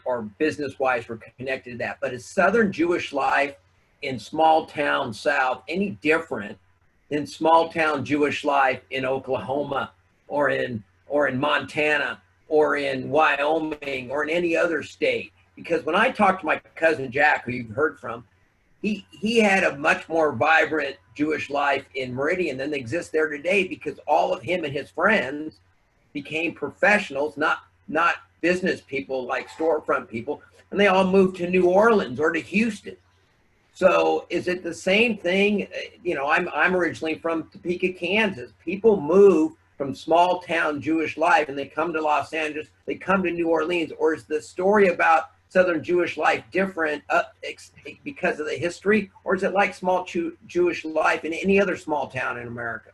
or business-wise were connected to that. But is Southern Jewish life in small-town South any different than small-town Jewish life in Oklahoma or in Montana or in Wyoming or in any other state? Because when I talked to my cousin Jack, who you've heard from, he had a much more vibrant Jewish life in Meridian than exists there today, because all of him and his friends became professionals, not business people like storefront people, and they all moved to New Orleans or to Houston. So is it the same thing? You know, I'm originally from Topeka, Kansas. People move from small town Jewish life and they come to Los Angeles, they come to New Orleans, or is the story about Southern Jewish life different because of the history, or is it like small Jewish life in any other small town in America?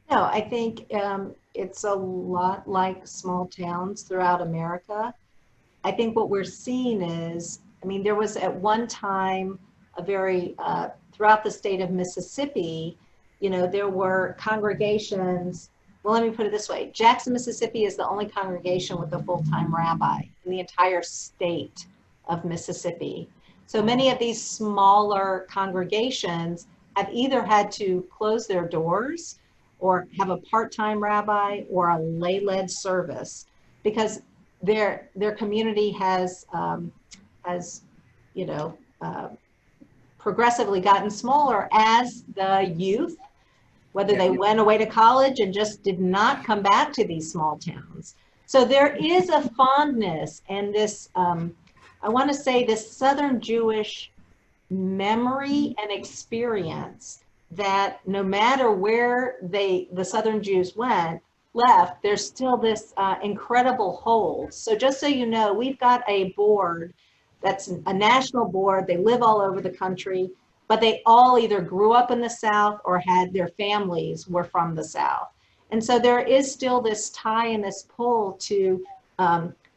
No, I think it's a lot like small towns throughout America. I think what we're seeing is, I mean, there was at one time a very, throughout the state of Mississippi, you know, there were congregations. Well, let me put it this way. Jackson, Mississippi is the only congregation with a full-time rabbi in the entire state of Mississippi. So many of these smaller congregations have either had to close their doors or have a part-time rabbi or a lay-led service because their community has you know, progressively gotten smaller as the youth, whether they went away to college and just did not come back to these small towns. So there is a fondness and this, I want to say this Southern Jewish memory and experience that no matter where the Southern Jews left, there's still this incredible hold. So just so you know, we've got a board that's a national board. They live all over the country, but they all either grew up in the South or had their families were from the South. And so there is still this tie and this pull to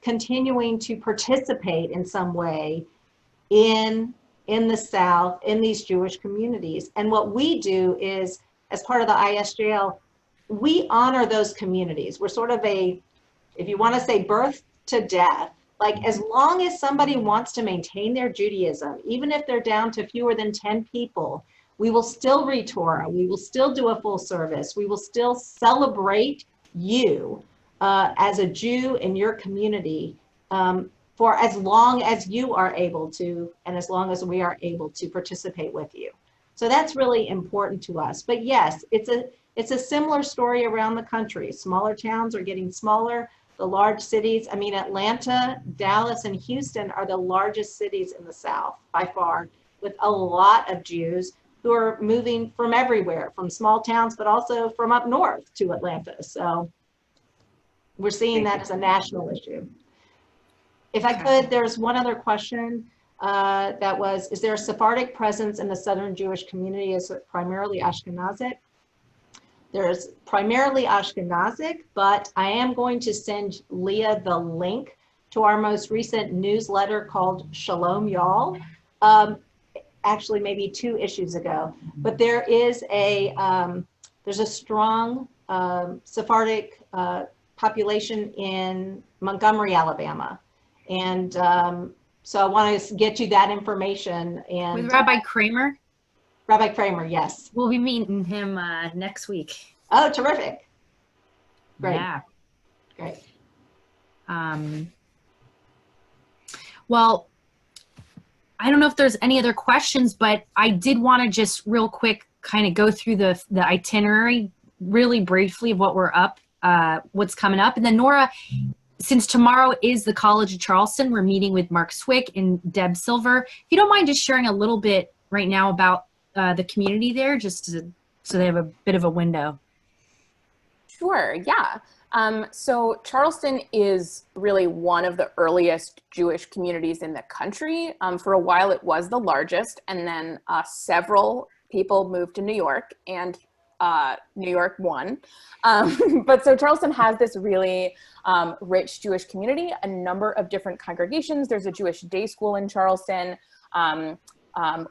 continuing to participate in some way in the South, in these Jewish communities. And what we do is, as part of the ISJL, we honor those communities. We're sort of a, if you want to say birth to death, like as long as somebody wants to maintain their Judaism, even if they're down to fewer than 10 people, we will still read Torah, we will still do a full service, we will still celebrate you as a Jew in your community for as long as you are able to, and as long as we are able to participate with you. So that's really important to us. But yes, it's a similar story around the country. Smaller towns are getting smaller. The large cities, I mean, Atlanta, Dallas, and Houston are the largest cities in the South by far, with a lot of Jews who are moving from everywhere, from small towns, but also from up north to Atlanta. So we're seeing that as a national issue. If I could, there's one other question that was, is there a Sephardic presence in the Southern Jewish community? Is it primarily Ashkenazic? There's primarily Ashkenazic, but I am going to send Leah the link to our most recent newsletter called Shalom Y'all, actually maybe 2 issues ago. But there is there's a strong Sephardic population in Montgomery, Alabama. And so I want to get you that information. And with Rabbi Kramer? Rabbi Kramer, yes. We'll be meeting him next week. Oh, terrific. Great. Yeah. Great. Well, I don't know if there's any other questions, but I did want to just real quick kind of go through the itinerary really briefly of what we're up, what's coming up. And then Nora, since tomorrow is the College of Charleston, we're meeting with Mark Swick and Deb Silver. If you don't mind just sharing a little bit right now about the community there, just so they have a bit of a window. Sure, yeah. So Charleston is really one of the earliest Jewish communities in the country. For a while it was the largest, and then several people moved to New York, and New York won. But so Charleston has this really rich Jewish community, a number of different congregations. There's a Jewish day school in Charleston,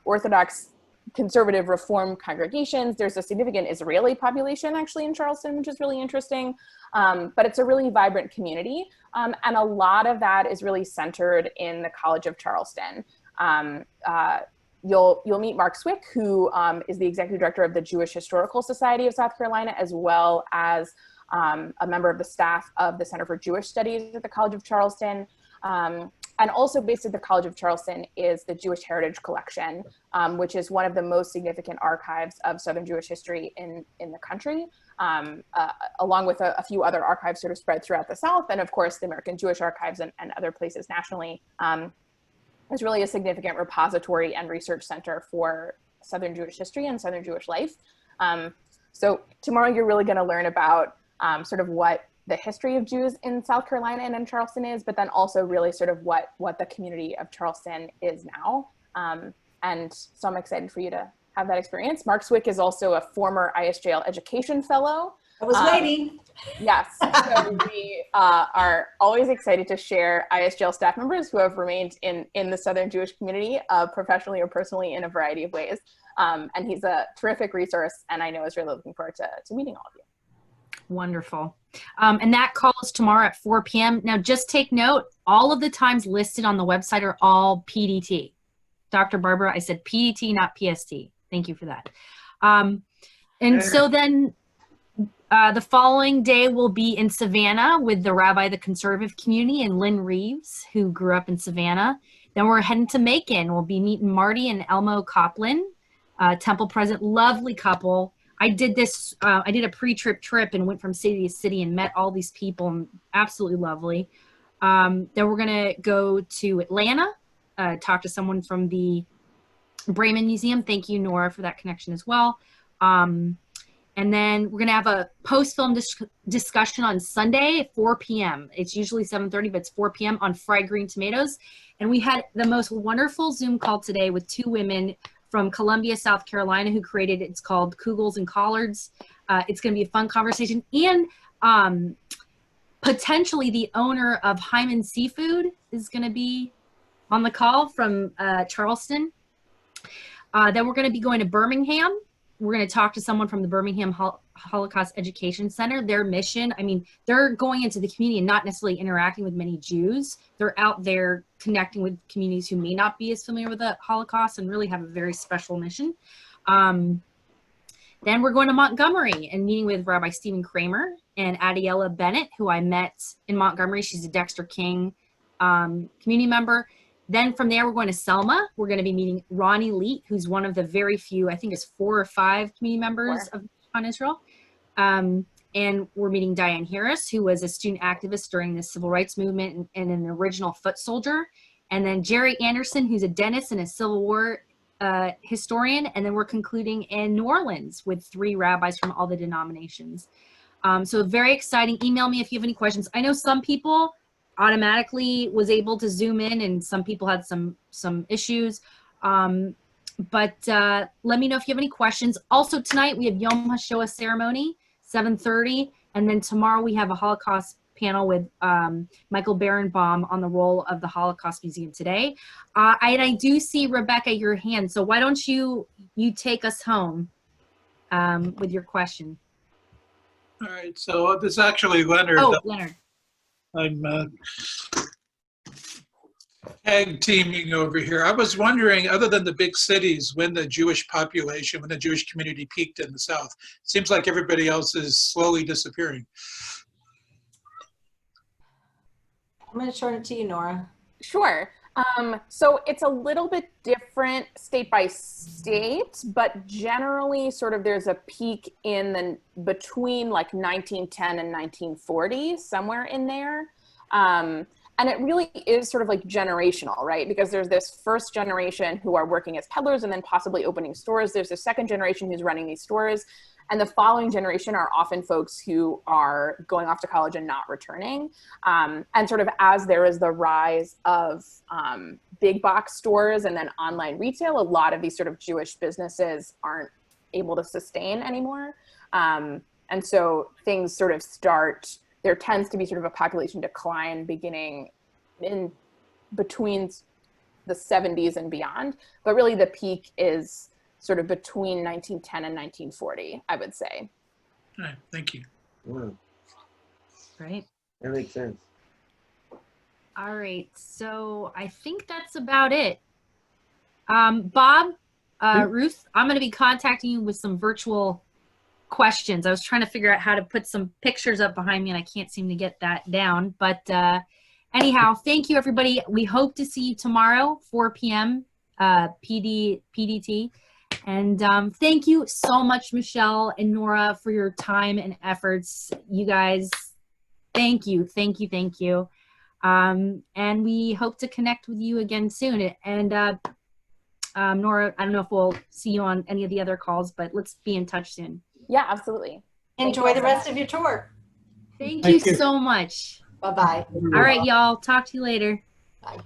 Orthodox, conservative, reform congregations. There's a significant Israeli population actually in Charleston, which is really interesting. But it's a really vibrant community. And a lot of that is really centered in the College of Charleston. You'll meet Mark Swick, who is the executive director of the Jewish Historical Society of South Carolina, as well as a member of the staff of the Center for Jewish Studies at the College of Charleston. And also based at the College of Charleston is the Jewish Heritage Collection, which is one of the most significant archives of Southern Jewish history in the country, along with a few other archives sort of spread throughout the South, and of course the American Jewish Archives and other places nationally. It's really a significant repository and research center for Southern Jewish history and Southern Jewish life. So tomorrow you're really going to learn about sort of what the history of Jews in South Carolina and in Charleston is, but then also really sort of what the community of Charleston is now. And so I'm excited for you to have that experience. Mark Swick is also a former ISJL education fellow. I was waiting. Yes, so we are always excited to share ISJL staff members who have remained in the Southern Jewish community professionally or personally in a variety of ways. And he's a terrific resource, and I know is really looking forward to meeting all of you. Wonderful. And that call is tomorrow at 4 p.m. Now, just take note, all of the times listed on the website are all PDT. Dr. Barbara, I said PDT, not PST. Thank you for that. And so then the following day we'll be in Savannah with the rabbi of the conservative community and Lynn Reeves, who grew up in Savannah. Then we're heading to Macon. We'll be meeting Marty and Elmo Coplin, Temple President, lovely couple. I did this, I did a pre-trip and went from city to city and met all these people, absolutely lovely. Then we're gonna go to Atlanta, talk to someone from the Bremen Museum. Thank you, Nora, for that connection as well. And then we're gonna have a post-film discussion on Sunday at 4 p.m. It's usually 7:30, but it's 4 p.m. on fried green tomatoes. And we had the most wonderful Zoom call today with two women from Columbia, South Carolina, who created it. It's called Kugels and Collards. It's going to be a fun conversation. And potentially the owner of Hyman Seafood is going to be on the call from Charleston. Then we're going to be going to Birmingham. We're going to talk to someone from the Birmingham Holocaust Education Center. Their mission, I mean, they're going into the community and not necessarily interacting with many Jews. They're out there connecting with communities who may not be as familiar with the Holocaust and really have a very special mission. Then we're going to Montgomery and meeting with Rabbi Stephen Kramer and Adiela Bennett, who I met in Montgomery. She's a Dexter King community member. Then from there, we're going to Selma. We're going to be meeting Ronnie Leet, who's one of the very few, I think it's 4 or 5 community members of on Israel. And we're meeting Diane Harris, who was a student activist during the civil rights movement and an original foot soldier. And then Jerry Anderson, who's a dentist and a Civil War historian. And then we're concluding in New Orleans with 3 rabbis from all the denominations. So very exciting. Email me if you have any questions. I know some people automatically was able to Zoom in and some people had some issues. But let me know if you have any questions. Also tonight we have Yom HaShoah ceremony, 7:30. And then tomorrow we have a Holocaust panel with Michael Berenbaum on the role of the Holocaust Museum today. I do see, Rebecca, your hand. So why don't you take us home with your question. All right, so this is actually Leonard. Oh, Leonard. I'm tag teaming over here. I was wondering, other than the big cities, when the Jewish population, when the Jewish community peaked in the South. It seems like everybody else is slowly disappearing. I'm going to turn it to you, Nora. Sure. So it's a little bit different state by state, but generally sort of there's a peak in the between like 1910 and 1940, somewhere in there. And it really is sort of like generational, right? Because there's this first generation who are working as peddlers and then possibly opening stores. There's a second generation who's running these stores. And the following generation are often folks who are going off to college and not returning. And sort of as there is the rise of big box stores and then online retail, a lot of these sort of Jewish businesses aren't able to sustain anymore. And so things sort of start, there tends to be sort of a population decline beginning in between the 70s and beyond. But really the peak is sort of between 1910 and 1940, I would say. All right, thank you. Wow. Right. That makes sense. All right, so I think that's about it. Bob, Ruth, I'm going to be contacting you with some virtual questions. I was trying to figure out how to put some pictures up behind me and I can't seem to get that down. But anyhow, thank you, everybody. We hope to see you tomorrow, 4 p.m. PDT. And thank you so much, Michelle and Nora, for your time and efforts. You guys, thank you, thank you, thank you. And we hope to connect with you again soon. And Nora, I don't know if we'll see you on any of the other calls, but let's be in touch soon. Yeah, absolutely. Enjoy the rest of your tour. Thank Thank you you. so much. Bye-bye. All right, y'all. Talk to you later. Bye.